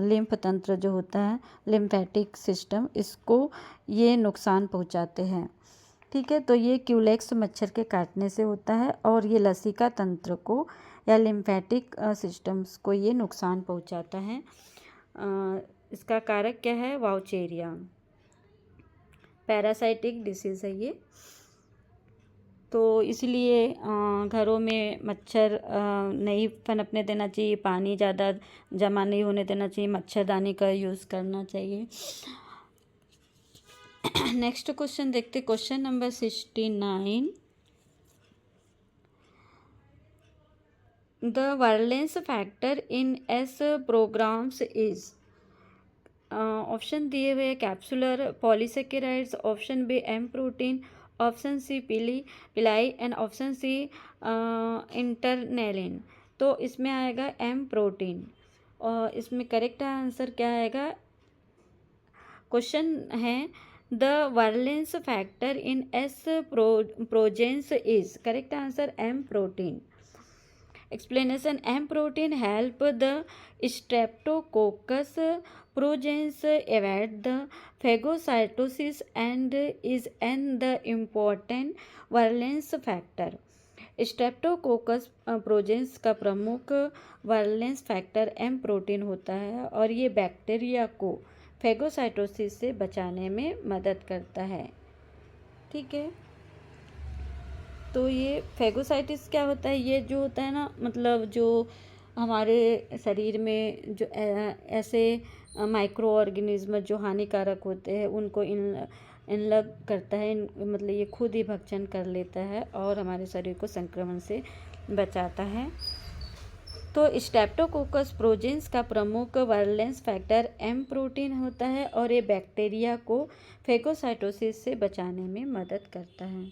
लिम्फ तंत्र जो होता है, लिम्फेटिक सिस्टम, इसको ये नुकसान पहुंचाते हैं। ठीक है, तो ये क्यूलेक्स मच्छर के काटने से होता है और ये लसिका तंत्र को या लिम्फेटिक सिस्टम्स को ये नुकसान पहुंचाता है। इसका कारक क्या है? वाउसेरिया, पैरासाइटिक डिसीज़ है ये। तो इसलिए घरों में मच्छर नहीं पनपने देना चाहिए, पानी ज़्यादा जमा नहीं होने देना चाहिए, मच्छरदानी का यूज़ करना चाहिए। नेक्स्ट क्वेश्चन देखते, question number 69। The virulence factor in S programs is, option दिए हुए capsular polysaccharides, option B M protein, option C pili and option C इंटरनेलिन। तो इसमें आएगा एम प्रोटीन, और इसमें करेक्ट आंसर क्या आएगा? क्वेश्चन है the virulence factor in S pyogenes is, correct answer M protein. Explanation: M protein help the Streptococcus progens evade the phagocytosis and is an the important valence factor. Streptococcus pyogenes का प्रमुख वायलेंस फैक्टर एम प्रोटीन होता है और ये बैक्टीरिया को फेगोसाइटोसिस से बचाने में मदद करता है। ठीक है, तो ये फेगोसाइटिस क्या होता है? ये जो होता है ना, मतलब जो हमारे शरीर में जो ऐसे माइक्रो ऑर्गेनिज्म जो हानिकारक होते हैं उनको इनलग करता है, मतलब ये खुद ही भक्षण कर लेता है और हमारे शरीर को संक्रमण से बचाता है। तो स्ट्रेप्टोकोकस प्रोजेंस का प्रमुख वायलेंस फैक्टर एम प्रोटीन होता है और ये बैक्टीरिया को फेगोसाइटोसिस से बचाने में मदद करता है।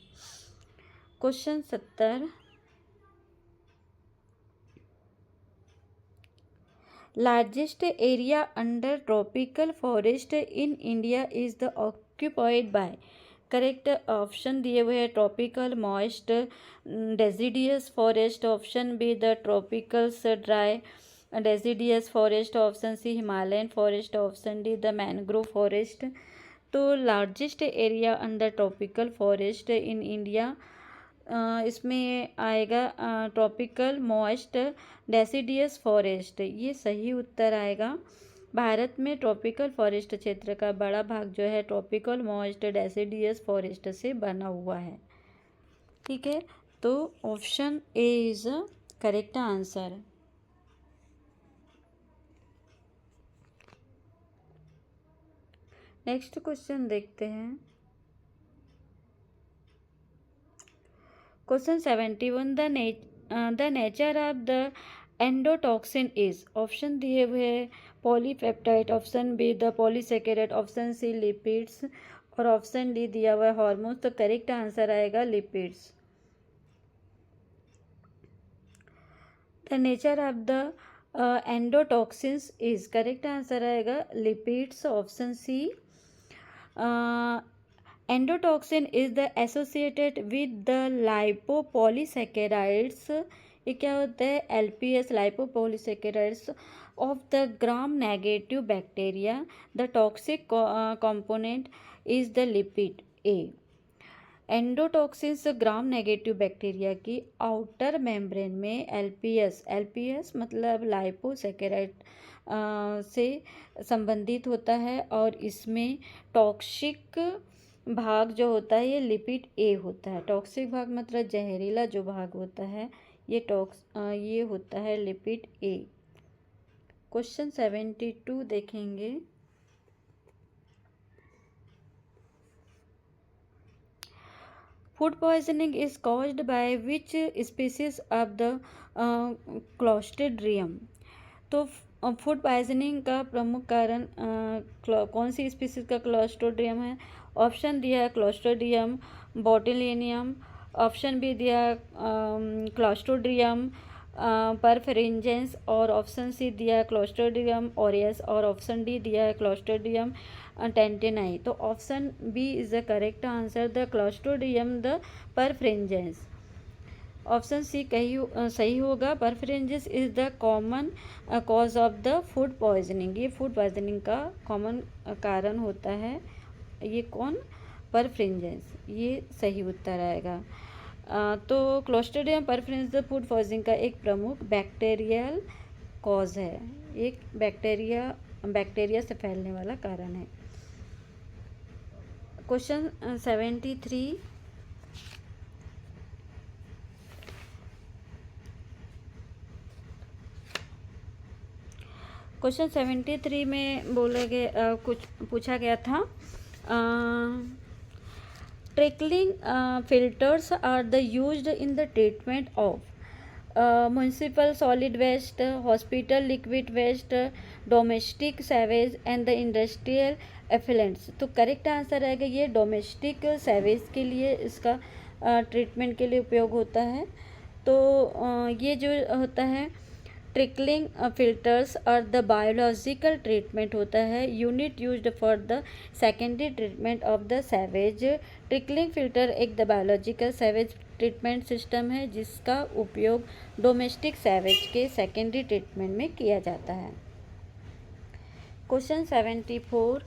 Question 70। Largest area under tropical forest in India is the occupied by, correct option दिए हुए हैं tropical moist deciduous forest, option B the tropical dry deciduous forest, option C Himalayan forest, option D the mangrove forest. तो largest area under tropical forest in India, इसमें आएगा ट्रॉपिकल मॉइस्ट डेसिडियस फॉरेस्ट, ये सही उत्तर आएगा। भारत में ट्रॉपिकल फॉरेस्ट क्षेत्र का बड़ा भाग जो है ट्रॉपिकल मॉइस्ट डेसिडियस फॉरेस्ट से बना हुआ है। ठीक है, तो option A is correct answer. Next question देखते हैं, question 71। The nature of the endotoxin is, option दिए हुए polypeptide, option B the polysaccharide, option C lipids और ऑप्शन डी दिया हुआ हार्मोन्स। तो करेक्ट आंसर आएगा lipids. The nature of the endotoxins is, correct answer आएगा lipids, option C. Endotoxin is the associated with the lipopolysaccharides, ये क्या होता है? LPS lipopolysaccharides of the gram negative bacteria. The toxic component is the lipid A. Endotoxins gram negative bacteria की आउटर मेम्ब्रेन में LPS मतलब लाइपोसेकेराइड से संबंधित होता है और इसमें टॉक्सिक भाग जो होता है ये लिपिड ए होता है। टॉक्सिक भाग मतलब जहरीला जो भाग होता है ये होता है लिपिड ए। क्वेश्चन 72 देखेंगे, food poisoning is caused by which species of the Clostridium. तो फूड पॉइजनिंग का प्रमुख कारण कौन सी स्पीसीज का क्लोस्ट्रीडियम है? ऑप्शन दिया है क्लोस्ट्रीडियम बोटुलिनियम, ऑप्शन बी दिया क्लोस्ट्रीडियम परफेरेंजेंस और ऑप्शन सी दिया क्लोस्ट्रीडियम ऑरियस और ऑप्शन डी दिया है क्लोस्ट्रीडियम टेंटेनाई। तो option B is the correct answer, the Clostridium the perfringens. Option C सही होगा। Perfringens is the common cause of the food poisoning, ये फूड पॉइजनिंग का कॉमन कारण होता है। ये कौन? परफेरेंजेंस, ये सही उत्तर आएगा। तो क्लोस्ट्रीडियम परफेरेंजेंस फूड पॉइजनिंग का एक प्रमुख बैक्टीरियल कॉज है, एक बैक्टीरिया से फैलने वाला कारण है। क्वेश्चन 73। क्वेश्चन 73 में बोले गए कुछ पूछा गया था, trickling filters are the used in the treatment of municipal solid waste, hospital liquid waste, domestic sewage and the industrial effluents। तो करेक्ट आंसर रहेगा ये डोमेस्टिक सैवेज के लिए इसका ट्रीटमेंट के लिए उपयोग होता है। तो ये जो होता है ट्रिकलिंग फिल्टर्स और द बायोलॉजिकल ट्रीटमेंट होता है, unit used for the secondary treatment of the sewage. Trickling filter एक the biological sewage treatment system है जिसका उपयोग डोमेस्टिक सैवेज के सेकेंडरी ट्रीटमेंट में किया जाता है। क्वेश्चन 74,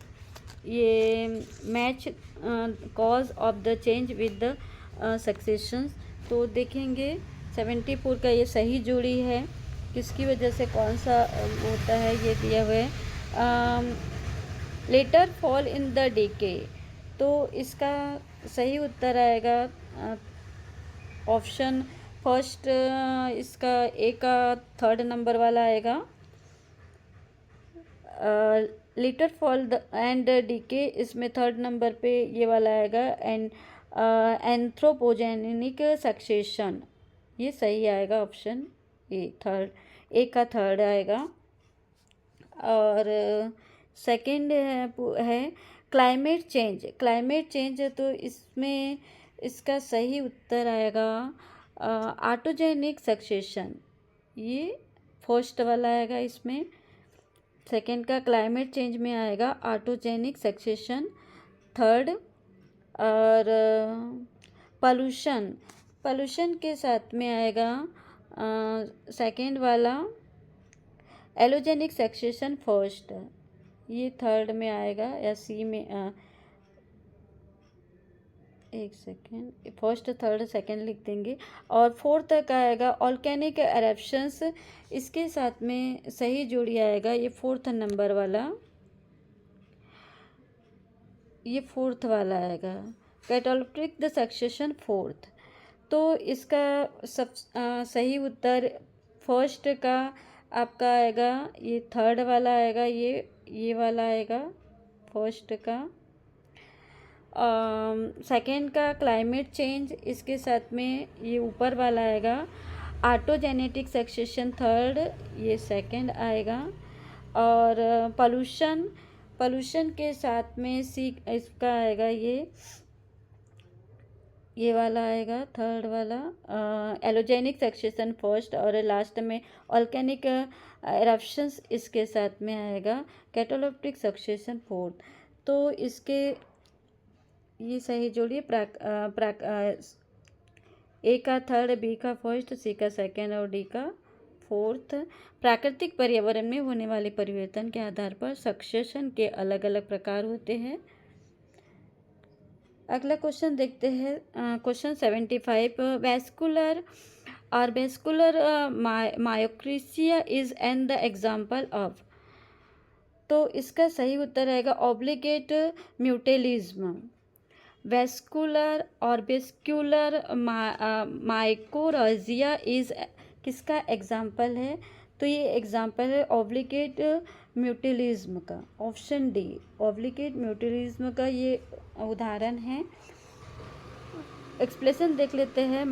ये match cause of the change with the successions. तो देखेंगे 74 का ये सही जोड़ी है, किसकी वजह से कौन सा होता है ये दिया हुआ है। Litter fall in the DK, तो इसका सही उत्तर आएगा ऑप्शन फर्स्ट, इसका ए का थर्ड नंबर वाला आएगा। लेटर फॉल एंड डीके, इसमें थर्ड नंबर पे ये वाला आएगा। एंड एंथ्रोपोजेनिक सक्सेशन, ये सही आएगा ऑप्शन ए का थर्ड आएगा। और सेकंड है क्लाइमेट चेंज। क्लाइमेट चेंज तो इसमें इसका सही उत्तर आएगा ऑटोजेनिक सक्सेशन, ये फर्स्ट वाला आएगा इसमें। सेकंड का क्लाइमेट चेंज में आएगा ऑटोजेनिक सक्सेशन थर्ड। और पॉल्यूशन के साथ में आएगा सेकंड वाला एलोजेनिक सक्सेशन फर्स्ट, ये थर्ड में आएगा या सी में। एक सेकेंड, फर्स्ट थर्ड सेकंड लिख देंगे। और फोर्थ का आएगा ऑल्केनिक एरप्शंस, इसके साथ में सही जोड़ी आएगा ये फोर्थ नंबर वाला, ये फोर्थ वाला आएगा कैटालिटिक द सक्सेशन फोर्थ। तो इसका सब सही उत्तर फर्स्ट का आपका आएगा, ये थर्ड वाला आएगा, ये वाला आएगा फर्स्ट का। सेकंड का क्लाइमेट चेंज, इसके साथ में ये ऊपर वाला आएगा। ऑटोजेनेटिक सक्सेशन थर्ड, ये सेकंड आएगा। और पॉल्यूशन के साथ में सी इसका आएगा, ये वाला आएगा थर्ड वाला। एलोजेनिक सक्सेशन फर्स्ट, और लास्ट में ऑल्केनिक एरप्शंस इसके साथ में आएगा कैटालिटिक सक्सेशन फोर्थ। तो इसके ये सही जोड़िए ए का थर्ड, बी का फर्स्ट, सी का सेकेंड और डी का फोर्थ। प्राकृतिक पर्यावरण में होने वाले परिवर्तन के आधार पर सक्सेशन के अलग अलग प्रकार होते हैं। अगला क्वेश्चन देखते हैं, question 75, vascular mycorrhiza is an the example of. तो इसका सही उत्तर आएगा obligate mutualism. Vascular mycorrhiza is किसका एग्जाम्पल है? तो ये एग्जाम्पल है ऑब्लिगेट म्यूटिलिज्म का, ऑप्शन डी ऑब्लिगेट म्यूटिलिज्म का ये उदाहरण है। एक्सप्लेनेशन देख लेते हैं।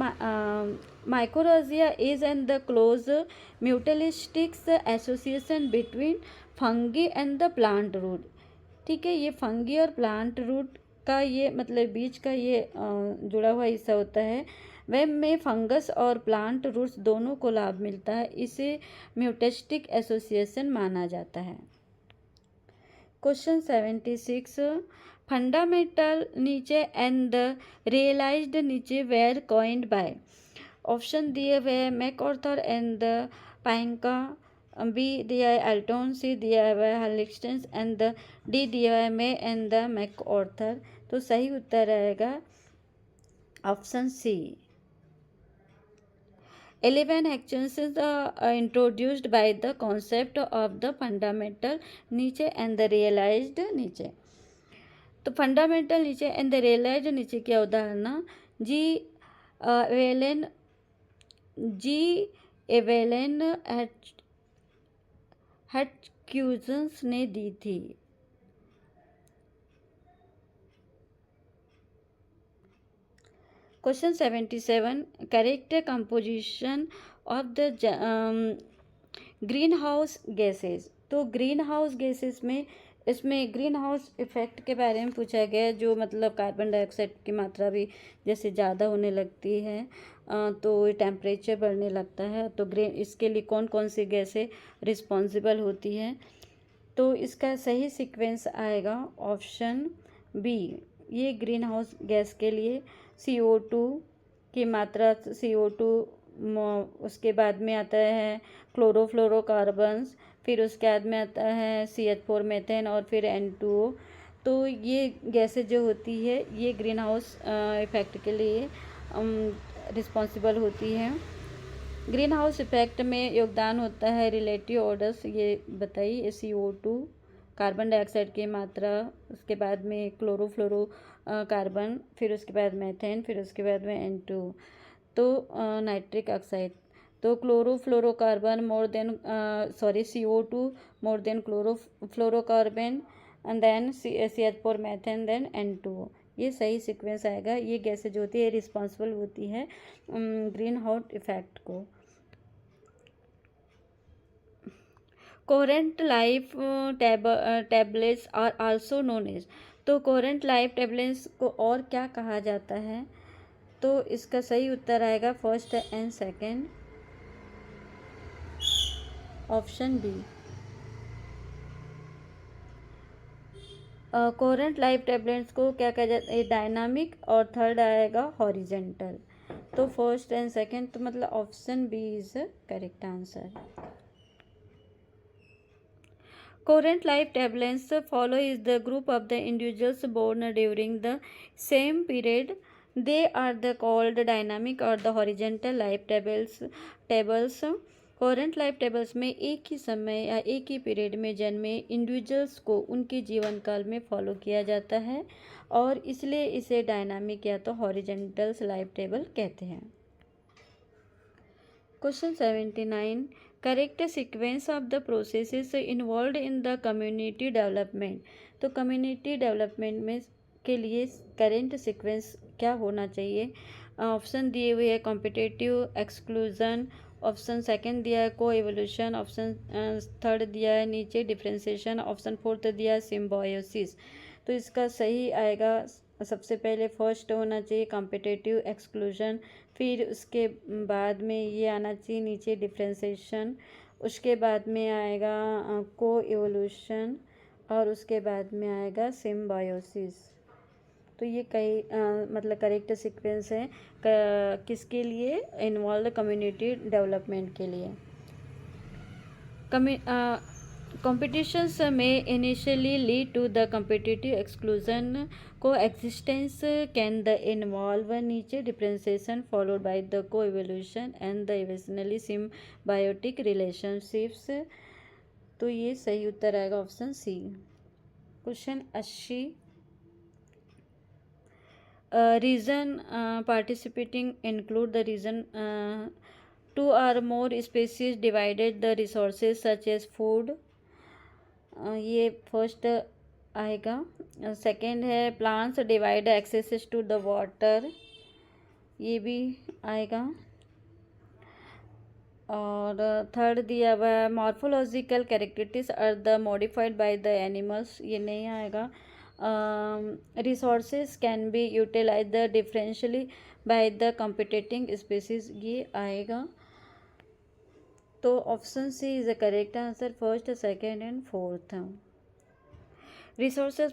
Mycorrhiza is an the close mutualistics association between fungi and the plant root. ठीक है, ये फंगी और प्लांट रूट का ये मतलब बीच का ये जुड़ा हुआ हिस्सा होता है। वेब में फंगस और प्लांट रूट्स दोनों को लाभ मिलता है, इसे म्यूटेस्टिक एसोसिएशन माना जाता है। क्वेश्चन 76, फंडामेंटल नीचे एंड द रियलाइज्ड नीचे वेयर कॉइन्ड बाय। ऑप्शन दिए हुए हैं मैकऑर्थर एंड द पाइंका, बी दिया है एल्टोन, सी दिया है हलिक्सटेंस एंड द डी दिया है मे एंड द मैकऑर्थर। तो सही उत्तर आएगा option C. 11 actions introduced by the concept of the fundamental नीचे and the realized नीचे। तो फंडामेंटल नीचे एंड द रियलाइज्ड नीचे क्या उदाहरण? जी एवेलन क्यूजन्स ने दी थी। Question 77, correct composition of the green house gases. तो ग्रीन हाउस गैसेस में इसमें ग्रीन हाउस इफेक्ट के बारे में पूछा गया है, जो मतलब कार्बन डाइऑक्साइड की मात्रा भी जैसे ज़्यादा होने लगती है तो टेम्परेचर बढ़ने लगता है, तो ग्रीन इसके लिए कौन कौन सी गैसें रिस्पॉन्सिबल होती हैं। तो इसका सही सीक्वेंस आएगा ऑप्शन बी। ये ग्रीन हाउस गैस के लिए CO2 की मात्रा, CO2 उसके बाद में आता है क्लोरोफ्लोरोकार्बन्स, फिर उसके बाद में आता है CH4 मीथेन और फिर N2O। तो ये गैसें जो होती है ये ग्रीन हाउस इफेक्ट के लिए रिस्पॉन्सिबल होती हैं। ग्रीन हाउस इफेक्ट में योगदान होता है रिलेटिव ऑर्डर्स, ये बताइए, CO2 कार्बन डाइऑक्साइड की मात्रा, उसके बाद में क्लोरोफ्लोरो कार्बन, फिर उसके बाद मीथेन, फिर उसके बाद में N2। तो नाइट्रिक ऑक्साइड, तो chlorofluorocarbon more than CO2 more than chlorofluorocarbon and then CH4 methane than N2O। ये सही सीक्वेंस आएगा। ये गैसें जो होती है रिस्पॉन्सिबल होती है ग्रीन हाउस इफेक्ट को। Current life tablets are also known as. तो कोरेंट लाइफ टैबलेट्स को और क्या कहा जाता है। तो इसका सही उत्तर आएगा first and second, option B. Current life tablets को क्या कहा जाता है, डायनामिक, और थर्ड आएगा हॉरिजेंटल। तो फर्स्ट एंड सेकंड, तो मतलब option B is correct answer. Current life tablets follow is the group of the individuals born during the same period. They are the called dynamic or the horizontal life tables. Current life tables में एक ही समय या एक ही पीरियड में जन्मे इंडिविजुअल्स को उनके जीवन काल में फॉलो किया जाता है और इसलिए इसे डायनामिक या तो हॉरिजेंटल लाइफ टेबल कहते हैं। Question 79, correct sequence of the processes involve in the community development. तो कम्युनिटी डेवलपमेंट में के लिए करेंट सीक्वेंस क्या होना चाहिए। ऑप्शन दिए हुए है कॉम्पिटिटिव एक्सक्लूजन, ऑप्शन सेकंड दिया है को एवोल्यूशन, ऑप्शन थर्ड दिया है नीचे डिफ्रेंसिएशन, ऑप्शन फोर्थ दिया है सिम्बायोसिस। तो इसका सही आएगा सबसे पहले फर्स्ट होना चाहिए कॉम्पिटिटिव एक्सक्लूजन, फिर उसके बाद में ये आना चाहिए नीचे डिफ्रेंसिएशन, उसके बाद में आएगा को एवोल्यूशन और उसके बाद में आएगा सिम्बायोसिस। तो ये कई मतलब करेक्ट सीक्वेंस है किसके लिए, इन्वॉल्व कम्युनिटी डेवलपमेंट के लिए। Competitions may initially lead to the competitive exclusion. Coexistence can the involve नीचे differentiation followed by the co-evolution and the eventually symbiotic relationships. तो ये सही उत्तर आएगा option C. Question 80, region participating include the reason two or more species divided the resources such as food। ये फर्स्ट आएगा। सेकंड है plants divide access to the water, ये भी आएगा। और थर्ड दिया हुआ है morphological characteristics are the modified by the animals, ये नहीं आएगा। Resources can be utilise the differentially by the competing species, ये आएगा। तो option C is the correct answer first second and fourth. Resources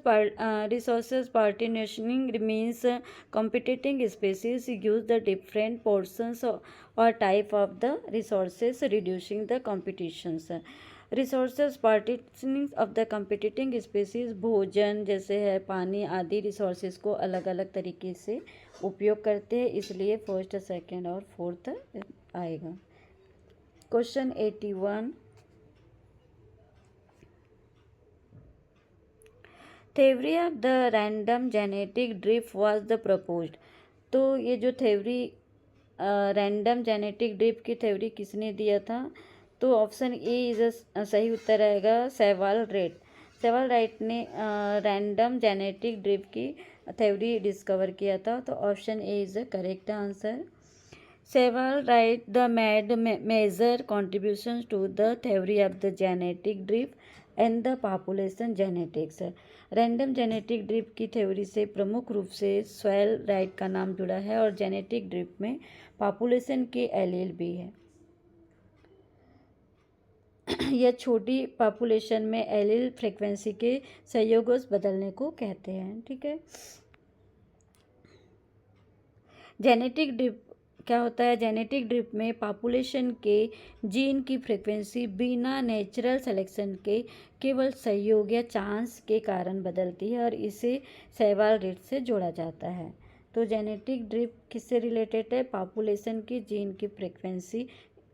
partitioning means competing species use the different portions or type of the resources, reducing the competitions. Resources partitioning of the competing species, भोजन जैसे है पानी आदि रिसोर्सेज को अलग अलग तरीके से उपयोग करते हैं, इसलिए फर्स्ट सेकेंड और फोर्थ आएगा। Question 81, theory of the random genetic drift was the proposed. तो ये जो थ्योरी रैंडम जेनेटिक ड्रिफ्ट की थ्योरी किसने दिया था, तो ऑप्शन ए इज सही उत्तर रहेगा सेवाल रेट। सेवाल राइट ने रैंडम जेनेटिक ड्रिफ्ट की थ्योरी डिस्कवर किया था, तो option A is the correct answer. Several write the made major contributions to the theory of the genetic drift and the population genetics। Random genetic drift की थ्योरी से प्रमुख रूप से स्वेल राइट का नाम जुड़ा है और जेनेटिक ड्रिफ्ट में पॉपुलेशन के एलील भी है। यह छोटी पॉपुलेशन में एलील फ्रीक्वेंसी के संयोगों बदलने को कहते हैं। ठीक है, जेनेटिक ड्रिफ्ट क्या होता है? जेनेटिक ड्रिफ्ट में पॉपुलेशन के जीन की फ्रीक्वेंसी बिना नेचुरल सिलेक्शन के केवल संयोग या चांस के कारण बदलती है और इसे सेवाल रेट से जोड़ा जाता है। तो जेनेटिक ड्रिफ्ट किससे रिलेटेड है? पॉपुलेशन की जीन की फ्रीक्वेंसी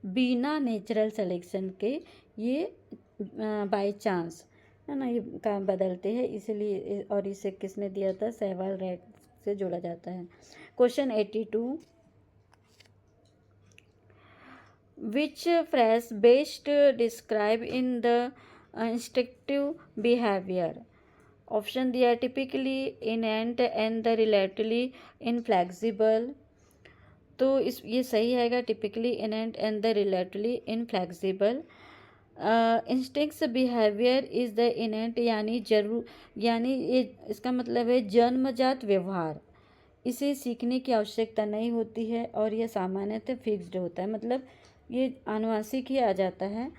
बिना नेचुरल सिलेक्शन के, ये बाय चांस है ना, ये का बदलते हैं, इसलिए, और इसे किसने दिया था? सेवाल रेट से जोड़ा जाता है। Question 82, which phrase best describe in the instinctive behavior? Option दिया है typically, innate and the relatively inflexible. तो ये सही है, typically, innate and the relatively inflexible. Instincts behaviour is the innate, यानी ये इसका मतलब है जन्मजात व्यवहार, इसे सीखने की आवश्यकता नहीं होती है और यह सामान्यतः फिक्स्ड होता है, मतलब ये आनुवांशिक ही आ जाता है।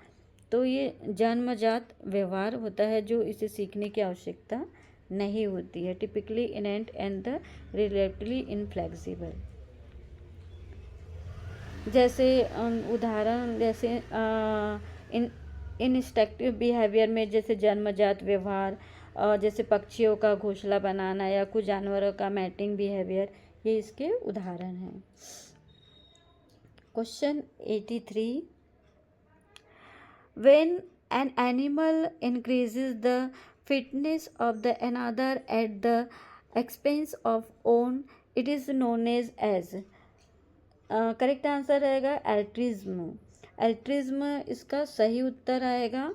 तो ये जन्मजात व्यवहार होता है जो इसे सीखने की आवश्यकता नहीं होती है। Typically innate and the relatively inflexible. जैसे उदाहरण, जैसे इंस्टिंक्टिव बिहेवियर में जैसे जन्मजात व्यवहार, जैसे पक्षियों का घोंसला बनाना या कुछ जानवरों का मैटिंग बिहेवियर, ये इसके उदाहरण हैं। Question 83, when an animal increases the fitness of the another at the expense of own, it is known as. Correct answer रहेगा एल्ट्रिज्म। एल्ट्रिज्म इसका सही उत्तर आएगा।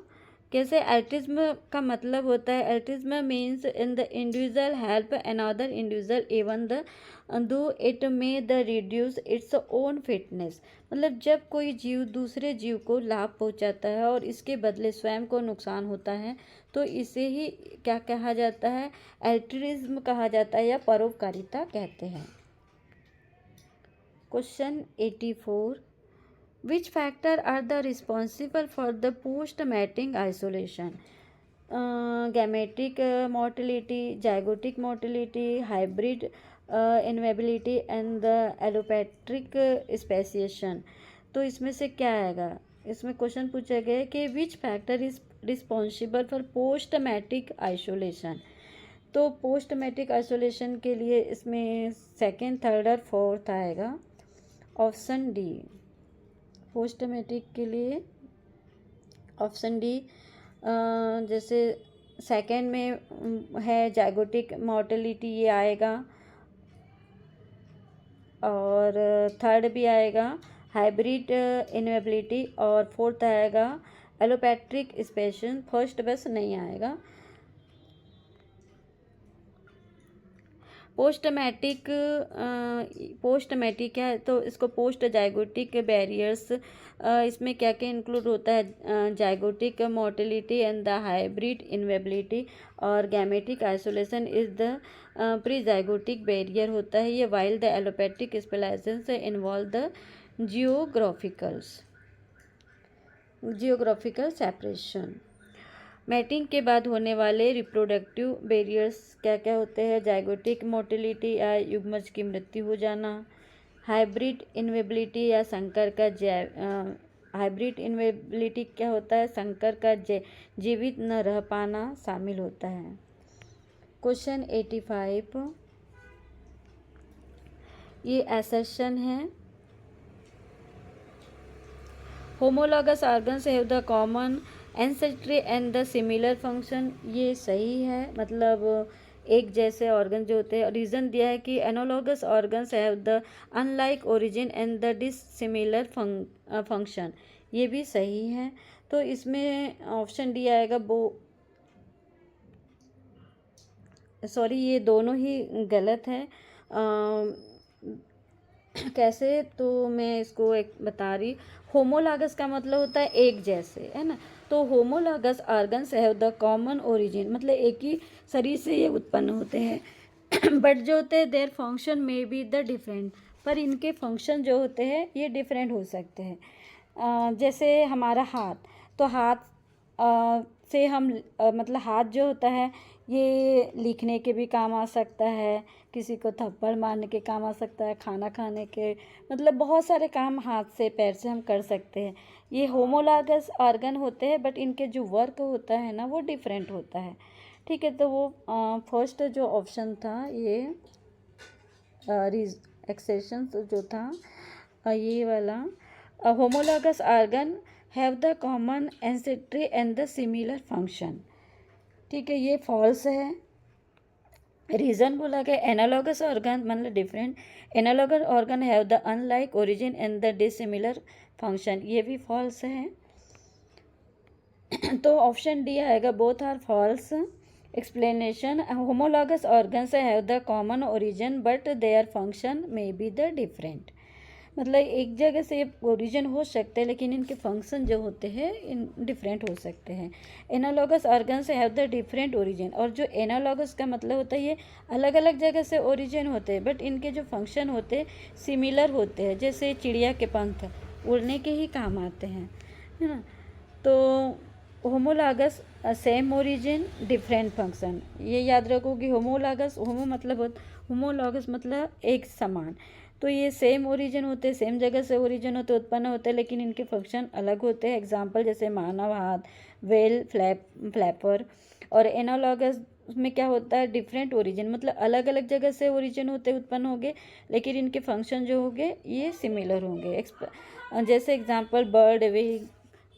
कैसे? एल्ट्रिज्म का मतलब होता है, altruism means in the individual help another individual even the though it may the reduce its own fitness. मतलब जब कोई जीव दूसरे जीव को लाभ पहुंचाता है और इसके बदले स्वयं को नुकसान होता है, तो इसे ही क्या कहा जाता है? एल्ट्रिज्म कहा जाता है या परोपकारिता कहते हैं। Question 84, which factor are the responsible for the post mating isolation? Gametic motility, zygotic motility, hybrid inviability and the allopatric speciation। तो इसमें से क्या आएगा? इसमें क्वेश्चन पूछा गया है कि which factor is responsible for post mating isolation. तो पोस्ट मैटिक आइसोलेशन के लिए इसमें सेकेंड, थर्ड और फोर्थ आएगा। ऑप्शन डी, पोस्ट मैट्रिक के लिए ऑप्शन डी। जैसे सेकेंड में है जाइगोटिक मोर्टेलिटी, ये आएगा, और थर्ड भी आएगा हाइब्रिड इनवेबिलिटी, और फोर्थ आएगा एलोपैट्रिक स्पेशन। फर्स्ट बस नहीं आएगा। पोस्ट मैटिक क्या है? तो इसको पोस्ट जाइगोटिक बैरियर्स, इसमें क्या क्या इंक्लूड होता है? Zygotic mortality and the hybrid inviability, और gametic isolation is the pre zygotic barrier होता है ये, while the allopathic specialisation involve the geographical separation. Mating के बाद होने वाले रिप्रोडक्टिव बैरियर्स क्या क्या होते हैं? जाइगोटिक मोटिलिटी या युग्मज की मृत्यु हो जाना, हाइब्रिड इनवेबिलिटी या संकर का हाइब्रिड इनवेबिलिटी क्या होता है? संकर का जीवित न रह पाना शामिल होता है। क्वेश्चन 85, ये असर्शन है, homologous organs have the common ancestry and the similar function. ये सही है, मतलब एक जैसे ऑर्गन जो होते हैं। रीज़न दिया है कि analogous organs have the unlike origin and the dissimilar function. ये भी सही है। तो इसमें ऑप्शन डी आएगा सॉरी, ये दोनों ही गलत है। कैसे, तो मैं इसको एक बता रही। होमोलागस का मतलब होता है एक जैसे, है ना। तो homologous organs have the common origin, मतलब एक ही शरीर से ये उत्पन्न होते हैं बट जो होते हैं देयर फंक्शन में बी द डिफरेंट, पर इनके फंक्शन जो होते हैं ये डिफरेंट हो सकते हैं। जैसे हमारा हाथ, तो हाथ से हम मतलब हाथ जो होता है ये लिखने के भी काम आ सकता है, किसी को थप्पड़ मारने के काम आ सकता है, खाना खाने के, मतलब बहुत सारे काम हाथ से पैर से हम कर सकते हैं। ये होमोलागस ऑर्गन होते हैं बट इनके जो वर्क होता है ना वो डिफरेंट होता है। ठीक है, तो वो फर्स्ट जो ऑप्शन था ये एक्सेशन जो था ये वाला, homologous organ have the common ancestry and the similar function. ठीक है, ये फॉल्स है। रीज़न बोला गया एनालॉगस ऑर्गन मतलब different, analogous organ have the unlike origin and the dissimilar function, ये भी फॉल्स है। तो ऑप्शन डी आएगा both are false. Explanation, homologous organs have the common origin but their function may be the different, मतलब एक जगह से ओरिजिन हो सकते हैं लेकिन इनके फंक्शन जो होते हैं इन डिफरेंट हो सकते हैं। Analogous organs have the different origin, और जो एनालॉगस का मतलब होता है ये अलग अलग जगह से ओरिजिन होते हैं बट इनके जो फंक्शन होते हैं सिमिलर होते हैं, जैसे चिड़िया के पंख उड़ने के ही काम आते हैं, है ना। तो homologous same origin different function, ये याद रखो कि होमोलॉगस, होमोलॉगस मतलब एक समान, तो ये सेम ओरिजिन होते हैं, सेम जगह से ओरिजिन होते उत्पन्न होते हैं लेकिन इनके फंक्शन अलग होते हैं। एग्जांपल जैसे मानव हाथ, वेल, फ्लैपर। और एनालॉगस में क्या होता है डिफरेंट ओरिजिन, मतलब अलग अलग जगह से ओरिजिन होते उत्पन्न होंगे लेकिन इनके फंक्शन जो होंगे ये सिमिलर होंगे। जैसे एग्जांपल बर्ड विंग,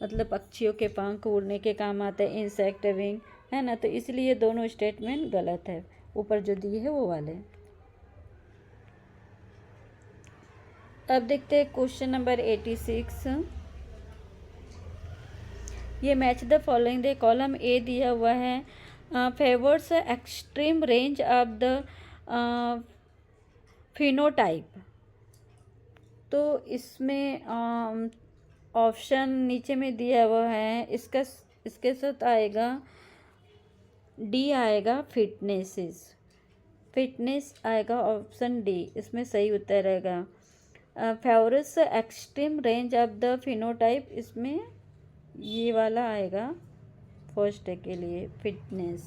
मतलब पक्षियों के पंख उड़ने के काम आते हैं, इंसेक्ट विंग, है ना। तो इसलिए दोनों स्टेटमेंट गलत है, ऊपर जो दिए है वो वाले। अब देखते हैं क्वेश्चन नंबर 86। ये match the following they, column A दिया हुआ है favours extreme range of the phenotype. तो इसमें ऑप्शन नीचे में दिया हुआ है, इसके साथ आएगा डी आएगा फिटनेस आएगा ऑप्शन डी, इसमें सही उत्तर रहेगा। Favours extreme range of the phenotype, इसमें ये वाला आएगा फर्स्ट के लिए फिटनेस।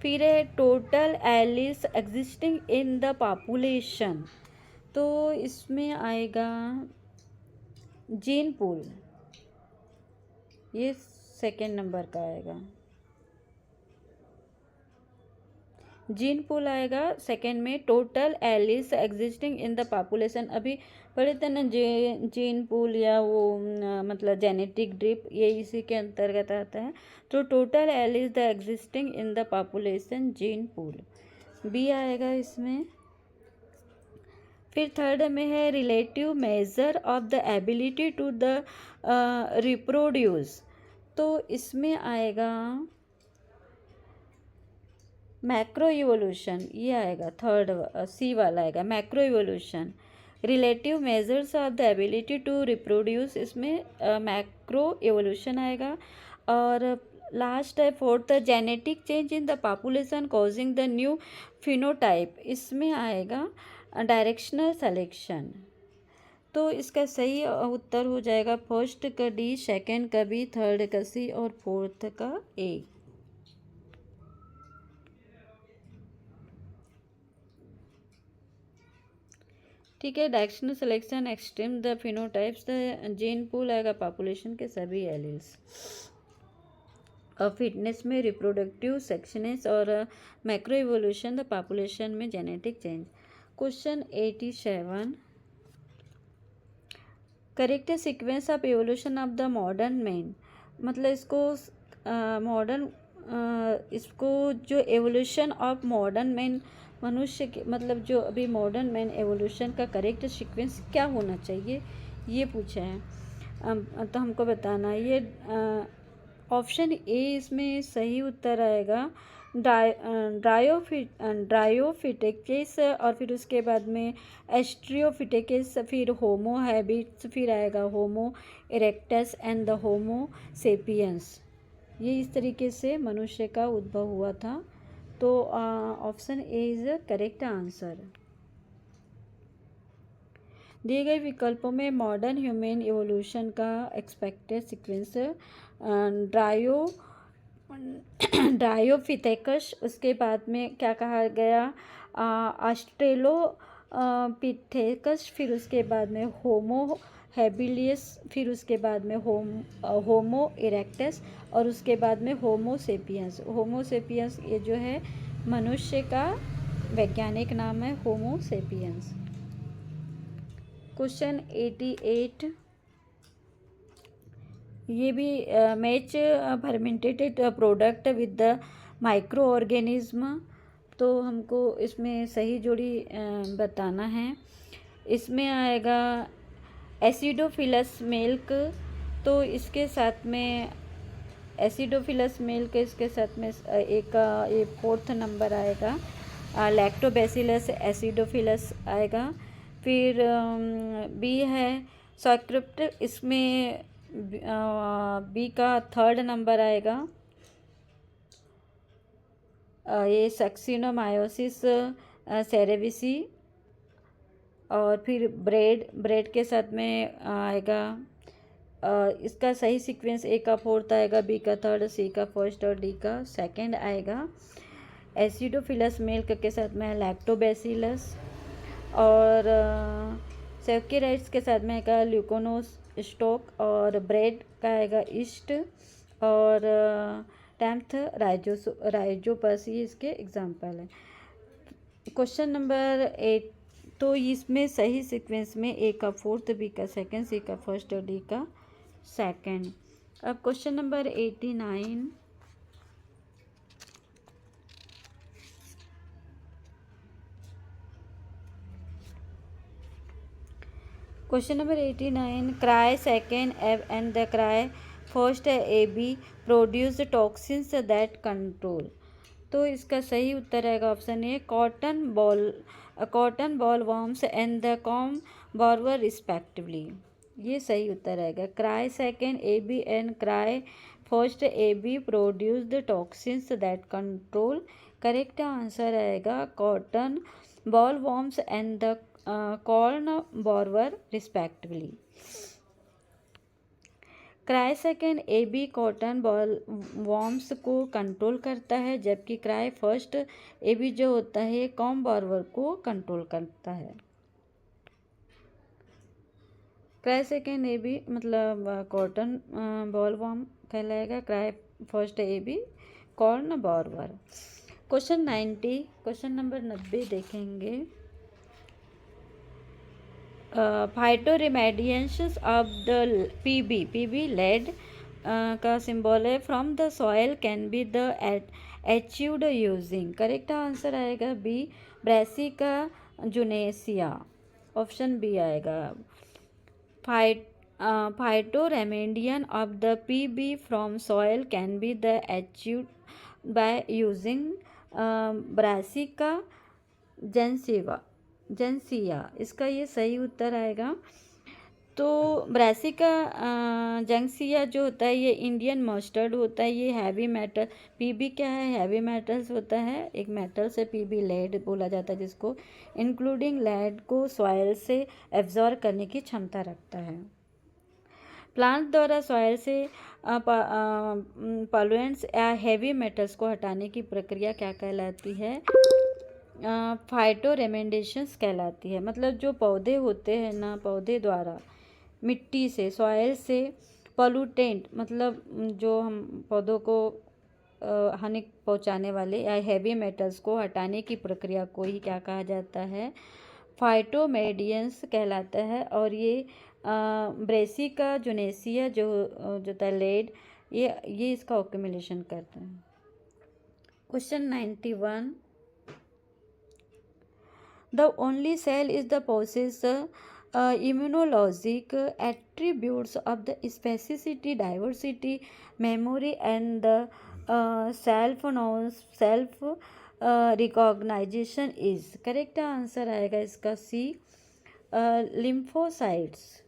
फिर है total alleles existing in the population, तो इसमें आएगा जीन पूल, ये सेकेंड नंबर का आएगा। जीन पूल आएगा सेकेंड में। Total alleles existing in the population, अभी पढ़े थे ना जीन पूल या वो मतलब जेनेटिक ड्रिप, ये इसी के अंतर्गत आता है। तो total alleles the existing in the population gene pool, B आएगा इसमें। फिर थर्ड में है relative measure of the ability to the reproduce, तो इसमें आएगा मैक्रो इवोल्यूशन, ये आएगा थर्ड, सी वाला आएगा macroevolution. Relative measures of the ability to reproduce, इसमें मैक्रो इवोल्यूशन आएगा। और लास्ट है fourth, genetic change in the population causing the new phenotype, इसमें आएगा डायरेक्शनल सेलेक्शन। तो इसका सही उत्तर हो जाएगा फर्स्ट का डी, सेकेंड का बी, थर्ड का सी और फोर्थ का ए। ठीक है, directional selection extreme the phenotypes, the gene pool आएगा पॉपुलेशन के सभी एलिल्स। और फिटनेस में रिप्रोडक्टिव सेक्शनेस, और मैक्रो इवोल्यूशन द पॉपुलेशन में genetic change. Question 87, correct sequence of evolution of the modern man, मतलब इसको इसको जो एवोल्यूशन ऑफ मॉडर्न मैन, मनुष्य के मतलब जो अभी मॉडर्न मैन एवोल्यूशन का करेक्ट सीक्वेंस क्या होना चाहिए, ये पूछा है। तो हमको बताना है ये ऑप्शन ए इसमें सही उत्तर आएगा। ड्रायोफिटिकिस और फिर उसके बाद में एस्ट्रियोफिटिकिस, फिर होमो हैबिट्स, फिर आएगा homo erectus and the homo sapiens. ये इस तरीके से मनुष्य का उद्भव हुआ था। तो option A is correct answer. दिए गए विकल्पों में मॉडर्न ह्यूमन इवोल्यूशन का एक्सपेक्टेड सीक्वेंस ड्रायो ड्रायोफिथेकस, उसके बाद में क्या कहा गया ऑस्ट्रेलो पिथेकस, फिर उसके बाद में होमो हैबिलियस, फिर उसके बाद में होमो इरेक्टस और उसके बाद में होमो सेपियंस। होमो सेपियंस ये जो है मनुष्य का वैज्ञानिक नाम है, होमो सेपियंस। क्वेश्चन 88, ये भी match fermented product with the micro organism. तो हमको इसमें सही जोड़ी बताना है। इसमें आएगा एसिडोफिलस मिल्क, तो इसके साथ में एसिडोफिलस मिल्क, इसके साथ में एक ये 4th नंबर आएगा लैक्टोबैसिलस एसिडोफिलस आएगा। फिर बी है सॉक्रिप्ट, इसमें बी का 3rd नंबर आएगा ये सक्सिनोमायोसिस सेरेविसी। और फिर ब्रेड के साथ में आएगा इसका सही सीक्वेंस ए का 4th आएगा, बी का 3rd, सी का 1st और डी का 2nd आएगा। एसिडोफिलस मिल्क के साथ में लैक्टोबैसिलस और सेक्यूराइड्स के साथ में आएगा ल्यूकोनोस स्टोक और ब्रेड का आएगा ईस्ट और 10th राइजोपस, ये इसके एग्जाम्पल है। क्वेश्चन नंबर 8, तो इसमें सही सीक्वेंस में ए का 4th, बी का 2nd, सी का 1st और डी का 2nd। अब question number 89, question number 89, cry second and the cry first A B produce toxins that control. तो इसका सही उत्तर आएगा option A cotton boll worms and the corn borer respectively. ये सही उत्तर आएगा। Cry second A B and cry first A B produce the toxins that control. Correct answer आएगा cotton boll worms and the corn borer respectively. Cry second A B cotton ball worms को कंट्रोल करता है, जबकि क्राई फर्स्ट ए बी जो होता है कॉम बॉर्वर को कंट्रोल करता है। क्राई सेकेंड ए बी मतलब कॉटन बॉल वॉर्म कहलाएगा, cry first A B corn borer. Question 90, question number 90 देखेंगे। Phytoremediations of the PB lead का सिंबल है from the soil can be the achieved using. Correct answer आएगा B brassica juncea, option B आएगा। Phytoremediation of the PB from soil can be the achieved by using brassica juncea, इसका ये सही उत्तर आएगा। तो ब्रासिका जेंसिया जो होता है ये इंडियन मस्टर्ड होता है, ये हैवी मेटल, पीबी क्या है हैवी मेटल्स होता है, एक मेटल से पीबी लेड बोला जाता है, जिसको इंक्लूडिंग लेड को सॉयल से एब्जॉर्ब करने की क्षमता रखता है। प्लांट द्वारा सॉयल से पॉल्यूएंट्स या हैवी मेटल्स को हटाने की प्रक्रिया क्या कहलाती है? फाइटोरेमेडिएशंस कहलाती है। मतलब जो पौधे होते हैं ना, पौधे द्वारा मिट्टी से सॉयल से पॉल्यूटेंट मतलब जो हम पौधों को हानि पहुंचाने वाले या हैवी मेटल्स को हटाने की प्रक्रिया को ही क्या कहा जाता है? फाइटोमेडियंस कहलाता है। और ये ब्रेसिका जुनेसिया जो लेड ये इसका ऑक्यूमुलेशन करता है। Question 91, The only cell is the possess immunologic attributes of the specificity, diversity, memory, and the self recognition is. Correct answer आएगा इसका सी, लिम्फोसाइट्स।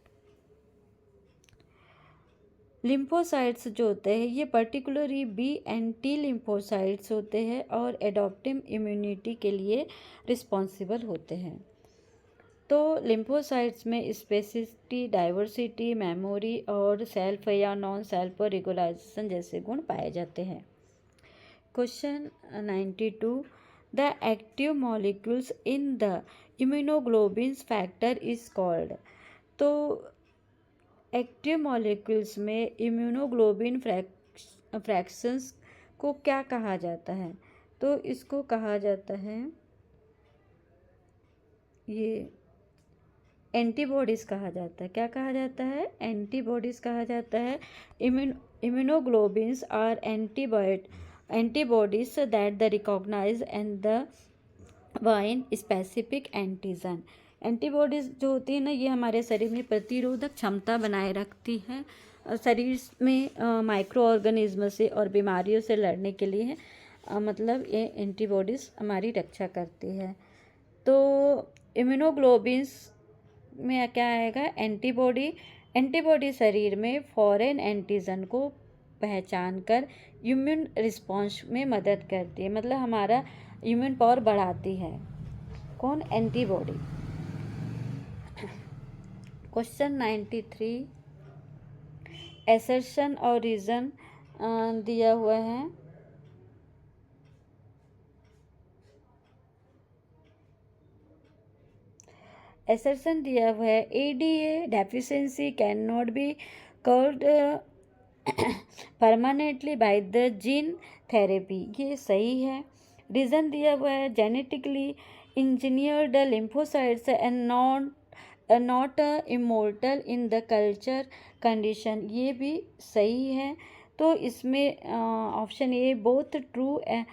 लिम्फोसाइट्स जो होते हैं ये particularly B and T lymphocytes होते हैं और एडॉप्टिव इम्यूनिटी के लिए रिस्पॉन्सिबल होते हैं। तो लिम्फोसाइट्स में स्पेसिसिटी, डाइवर्सिटी, मेमोरी और सेल्फ या नॉन सेल्फ रेगुलाइजेशन जैसे गुण पाए जाते हैं। Question 92, the active molecules in the immunoglobulin factor is called. तो एक्टिव मॉलिक्यूल्स में इम्यूनोग्लोबिन फ्रैक्शंस को क्या कहा जाता है? तो इसको कहा जाता है, ये एंटीबॉडीज़ कहा जाता है। क्या कहा जाता है? एंटीबॉडीज़ कहा जाता है। Immunoglobins are antibodies that the recognise and the bind specific antigen. Antibodies जो होती है ना, ये हमारे शरीर में प्रतिरोधक क्षमता बनाए रखती है, शरीर में माइक्रो ऑर्गेनिज्म से और बीमारियों से लड़ने के लिए है। मतलब ये एंटीबॉडीज़ हमारी रक्षा करती है। तो इम्यूनोग्लोबिन्स में क्या आएगा? एंटीबॉडी शरीर में फॉरेन एंटीजन को पहचान कर इम्यून रिस्पॉन्स में मदद करती है, मतलब हमारा इम्यून पावर बढ़ाती है। कौन? एंटीबॉडी। क्वेश्चन 93, एसर्शन और रीजन दिया हुआ है। एसर्शन दिया हुआ है, ADA deficiency can not be covered permanently by the gene therapy. ये सही है। रीज़न दिया हुआ है, genetically engineered lymphocytes and not immortal in the culture condition. ये भी सही है। तो इसमें option A both true A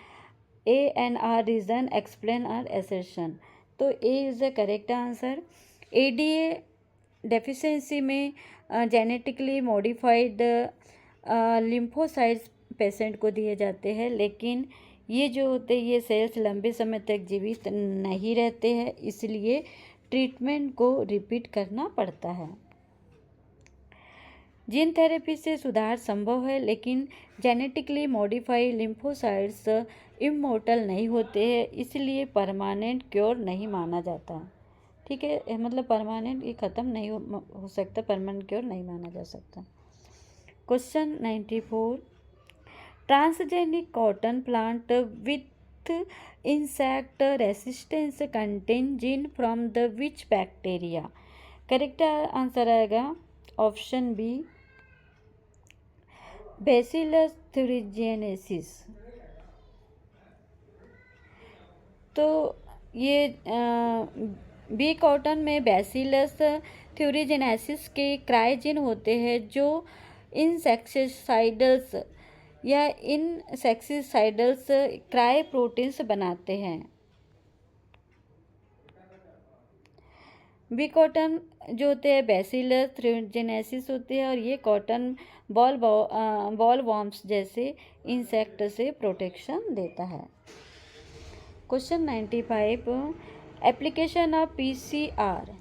and R reason explain R assertion. तो A is the correct answer. ADA deficiency में जेनेटिकली मॉडिफाइड लिम्फोसाइट्स पेशेंट को दिए जाते हैं, लेकिन ये जो होते हैं ये सेल्स लंबे समय तक जीवित नहीं रहते हैं, इसलिए ट्रीटमेंट को रिपीट करना पड़ता है। जीन थेरेपी से सुधार संभव है, लेकिन जेनेटिकली मॉडिफाइड लिम्फोसाइट्स इमोर्टल नहीं होते हैं, इसलिए परमानेंट क्योर नहीं माना जाता। ठीक है, मतलब परमानेंट ये ख़त्म नहीं हो सकता, परमानेंट क्योर नहीं माना जा सकता। Question 94, transgenic cotton plant with insect resistance contain gene from the which bacteria. Correct answer आएगा ऑप्शन बी, बैसिलस थ्यूरिजिनेसिस। तो ये बी कॉटन में बैसिलस थ्यूरिजिनेसिस के क्राइजीन होते हैं जो इंसेक्टिसाइडल्स या इनसेक्टिसाइडल्स क्राई प्रोटीन्स बनाते हैं। बी कॉटन जो होते हैं बैसिलस थ्यूरिजिनेसिस होते हैं और ये कॉटन बॉल वॉर्म्स जैसे इंसेक्ट से प्रोटेक्शन देता है। Question 95, application of PCR.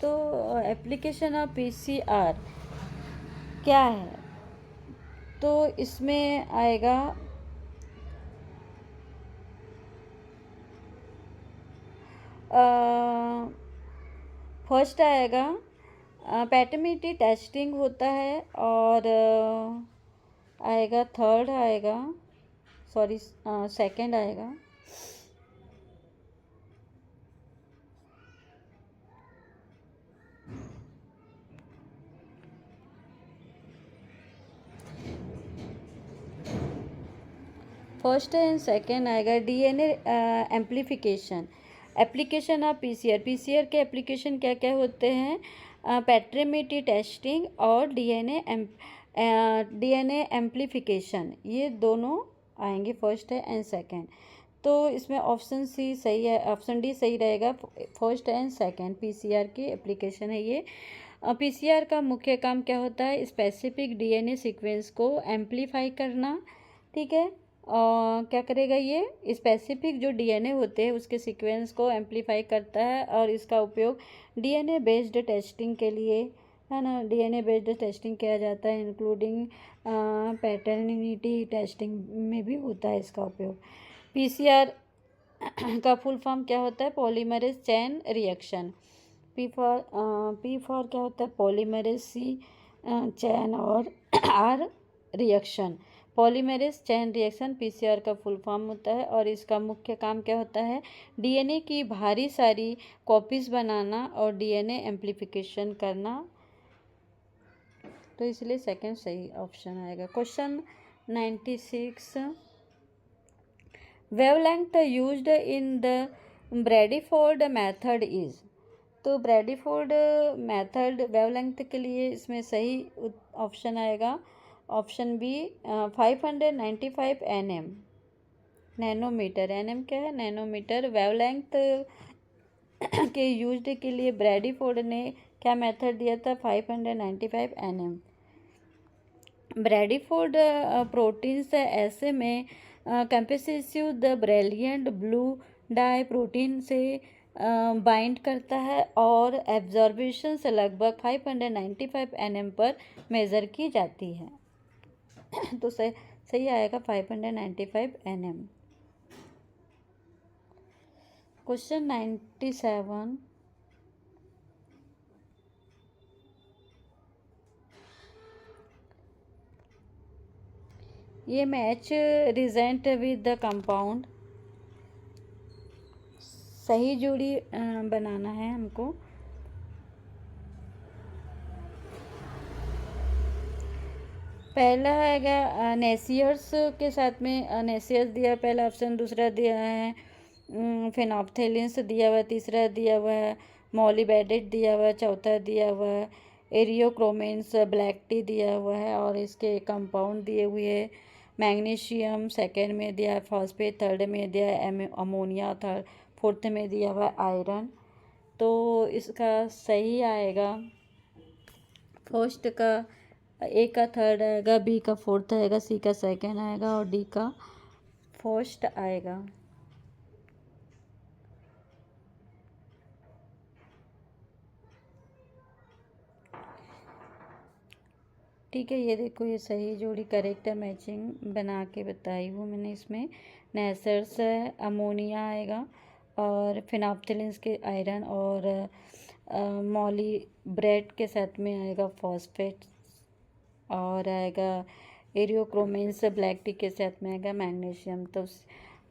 तो एप्लीकेशन ऑफ पीसीआर क्या है? तो इसमें आएगा फर्स्ट आएगा पैटर्निटी टेस्टिंग होता है, और आएगा थर्ड आएगा, सॉरी सेकंड आएगा फर्स्ट एंड सेकंड आएगा DNA amplification. Application of PCR के एप्लीकेशन क्या क्या होते हैं? पैटर्निटी टेस्टिंग और डीएनए एम्प्लीफिकेशन, ये दोनों आएंगे फर्स्ट है एंड सेकंड। तो इसमें ऑप्शन सी सही है, ऑप्शन डी सही रहेगा। फर्स्ट एंड सेकंड पीसीआर की एप्लीकेशन है ये। पीसीआर का मुख्य काम क्या होता है? स्पेसिफिक डीएनए सीक्वेंस को एम्पलीफाई करना। ठीक है, क्या करेगा ये? स्पेसिफिक जो डीएनए होते हैं उसके सीक्वेंस को एम्पलीफाई करता है और इसका उपयोग डीएनए बेस्ड टेस्टिंग के लिए, है ना, डीएनए बेस्ड टेस्टिंग किया जाता है, इंक्लूडिंग पैटर्निटी टेस्टिंग में भी होता है इसका उपयोग। पीसीआर का फुल फॉर्म क्या होता है? Polymerase chain reaction. P for क्या होता है? पॉलीमरेज, सी चेन और R reaction. Polymerase chain reaction PCR का फुल फॉर्म होता है और इसका मुख्य काम क्या होता है? डीएनए की भारी सारी कॉपीज बनाना और डीएनए एम्प्लीफिकेशन करना। तो इसलिए सेकंड सही ऑप्शन आएगा। Question 96, wavelength used in the Bradford method is. तो ब्रैडीफोर्ड मेथड वेवलेंथ के लिए इसमें सही ऑप्शन आएगा option B 595 nm, nanometre. NM क्या है? नैनोमीटर। वेवलेंथ के यूज्ड के लिए ब्रैडीफोर्ड ने क्या मेथड दिया था? 595 nm। ब्रैडीफोर्ड प्रोटीन्स ऐसे में कैपेसिसिव the brilliant blue dye protein से बाइंड करता है और एब्जॉर्बेशन से लगभग 595 nm पर मेज़र की जाती है। तो सही आएगा 595 nm। क्वेश्चन 97, ये match reagent with the compound. सही जोड़ी बनाना है हमको। पहला है नेसियर्स के साथ में नेसियर्स दिया पहला ऑप्शन, दूसरा दिया है फिनॉप्थेलिन्स दिया हुआ है, तीसरा दिया हुआ है मॉलीबेडेट दिया हुआ है, चौथा दिया हुआ है एरियोक्रोमेंस ब्लैक टी दिया हुआ है और इसके कंपाउंड दिए हुए हैं मैग्नीशियम, सेकेंड में दिया है फॉस्फेट, थर्ड में दिया है अमोनिया, फोर्थ में दिया हुआ है आयरन। तो इसका सही आएगा फर्स्ट का, ए का थर्ड आएगा, बी का फोर्थ आएगा, सी का सेकेंड आएगा और डी का फर्स्ट आएगा। ठीक है, ये देखो ये सही जोड़ी करेक्ट है, मैचिंग बना के बताई हूँ मैंने। इसमें नेसर्स है, अमोनिया आएगा और फिनॉप्थिलिन्स के आयरन और मॉली ब्रेड के साथ में आएगा फॉस्फेट और आएगा एरियोक्रोमेंस ब्लैक टी के साथ में आएगा मैग्नीशियम। तो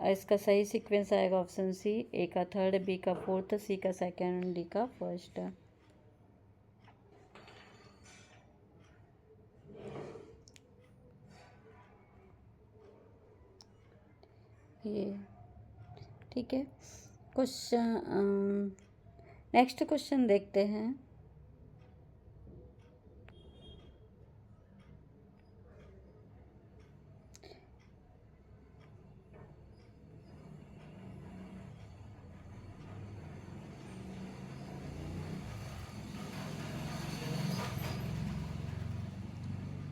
इसका सही सीक्वेंस आएगा ऑप्शन सी, ए का थर्ड, बी का फोर्थ, सी का सेकेंड, डी का फर्स्ट। ये ठीक है। क्वेश्चन नेक्स्ट क्वेश्चन देखते हैं।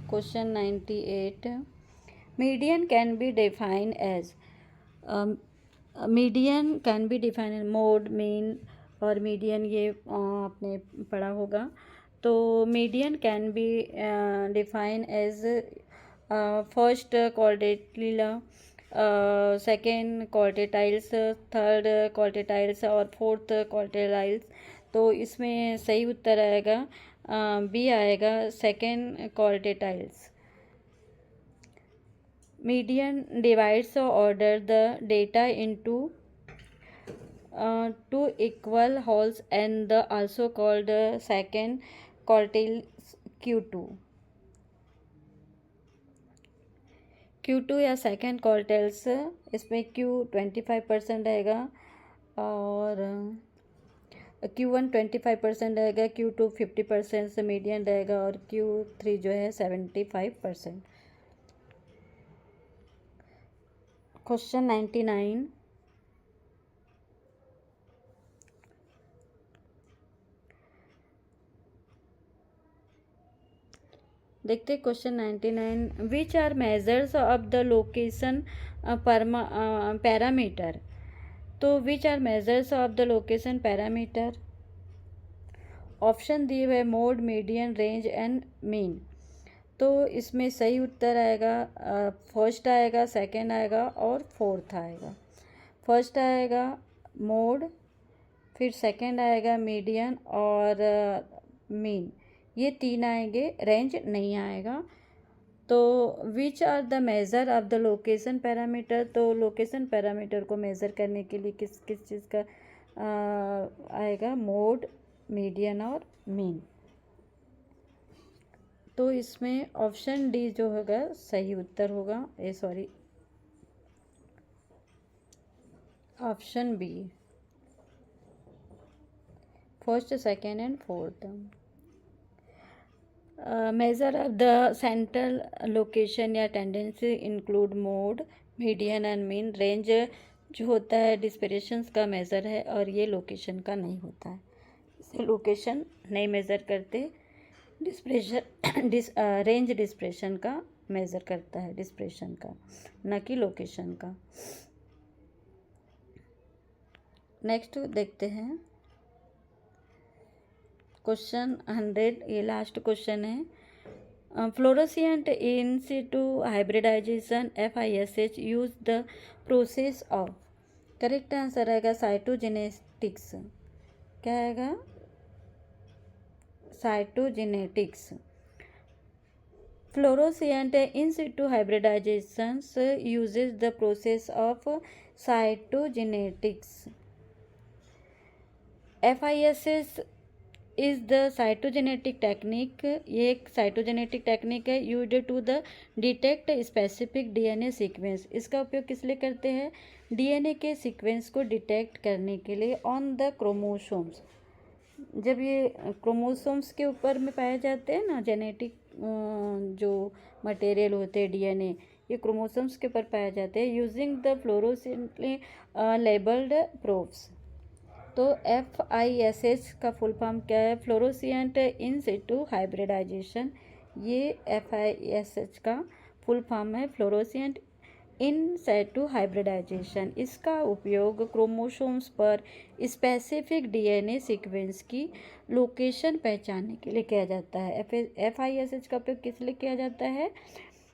Question 98, median can be defined as, median can be defined mode, mean और मीडियन ये आपने पढ़ा होगा। तो median can be define as first quartile, second quartiles, third quartiles और फोर्थ क्वार्टेटाइल्स। तो इसमें सही उत्तर आएगा बी आएगा, second क्वार्टेटाइल्स। Median divides or order the data into two equal wholes and the also called second quartiles Q2। Q2 या सेकेंड क्वार्टिल्स, इसमें Q 25% आएगा और Q1 25% रहेगा, Q2 50% से मीडियन रहेगा और Q3 जो है 75%। क्वेश्चन 99, देखते हैं question 99, which are measures of the location parameter. तो which are measures of the location parameter, option दिए हुए mode, median, range and mean. तो इसमें सही उत्तर आएगा फर्स्ट आएगा, सेकंड आएगा और फोर्थ आएगा। फर्स्ट आएगा मोड, फिर सेकंड आएगा मीडियन और मीन, ये तीन आएंगे, रेंज नहीं आएगा। तो which are the measure of the location parameter, तो लोकेशन पैरामीटर को मेज़र करने के लिए किस किस चीज़ का आएगा, मोड, मीडियन और मीन। तो इसमें ऑप्शन डी जो होगा सही उत्तर होगा, option B, first, second and fourth. Measure of the central location या tendency include mode, median and mean. Range जो होता है डिस्पेरेशंस का मेज़र है और ये लोकेशन का नहीं होता है, इसे लोकेशन नहीं मेज़र करते। डिस्प्रेशन रेंज डिस्प्रेशन का मेज़र करता है, डिस्प्रेशन का, न कि लोकेशन का। नेक्स्ट देखते हैं क्वेश्चन 100, ये लास्ट क्वेश्चन है। Fluorescent in situ hybridisation FISH use the process of, correct answer आएगा साइटोजेनेटिक्स। क्या आएगा, cytogenetics. Fluorescent in situ hybridisation uses the process of cytogenetics. FISH is the cytogenetic technique, ये एक साइटोजेनेटिक टेक्निक है used to the detect specific DNA sequence. इसका उपयोग किस लिए करते हैं, DNA के सीक्वेंस को डिटेक्ट करने के लिए ऑन द क्रोमोसोम्स। जब ये क्रोमोसोम्स के ऊपर में पाए जाते हैं ना जेनेटिक जो मटेरियल होते हैं DNA, ये क्रोमोसोम्स के ऊपर पाए जाते हैं using the fluorescently labelled probes. तो FISH का फुल फॉर्म क्या है, फ्लोरोसेंट इन सिटू हाइब्रिडाइजेशन। ये FISH का फुल फॉर्म है, फ्लोरोसेंट इन सिटू हाइब्रिडाइजेशन। इसका उपयोग क्रोमोसोम्स पर स्पेसिफिक DNA सीक्वेंस की लोकेशन पहचानने के लिए किया जाता है। FISH का उपयोग किस लिए किया जाता है,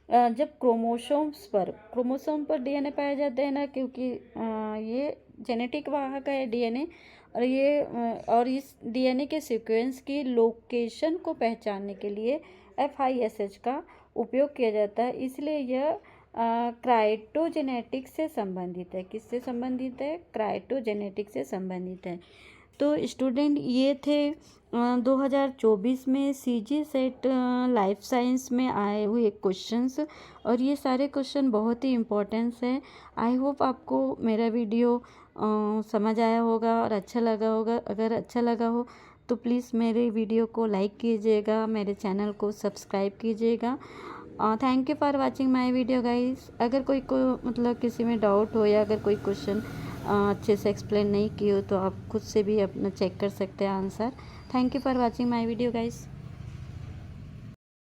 जब क्रोमोसोम पर DNA पाए जाते हैं ना, क्योंकि ये जेनेटिक वाहक है DNA, और इस DNA के सीक्वेंस की लोकेशन को पहचानने के लिए FISH का उपयोग किया जाता है। इसलिए यह क्राइटोजेनेटिक्स से संबंधित है। किससे संबंधित है, क्राइटोजेनेटिक्स से संबंधित है। तो स्टूडेंट ये थे 2024 में CG सेट लाइफ साइंस में आए हुए क्वेश्चंस, और ये सारे क्वेश्चन बहुत ही इम्पोर्टेंस है। आई होप आपको मेरा वीडियो समझ आया होगा और अच्छा लगा होगा। अगर अच्छा लगा हो तो प्लीज़ मेरे वीडियो को लाइक कीजिएगा, मेरे चैनल को सब्सक्राइब कीजिएगा। Thank you for watching my video guys. अगर कोई को मतलब किसी में डाउट हो या अगर कोई क्वेश्चन अच्छे से एक्सप्लेन नहीं की हो तो आप खुद से भी अपना चेक कर सकते हैं answer. Thank you for watching my video guys.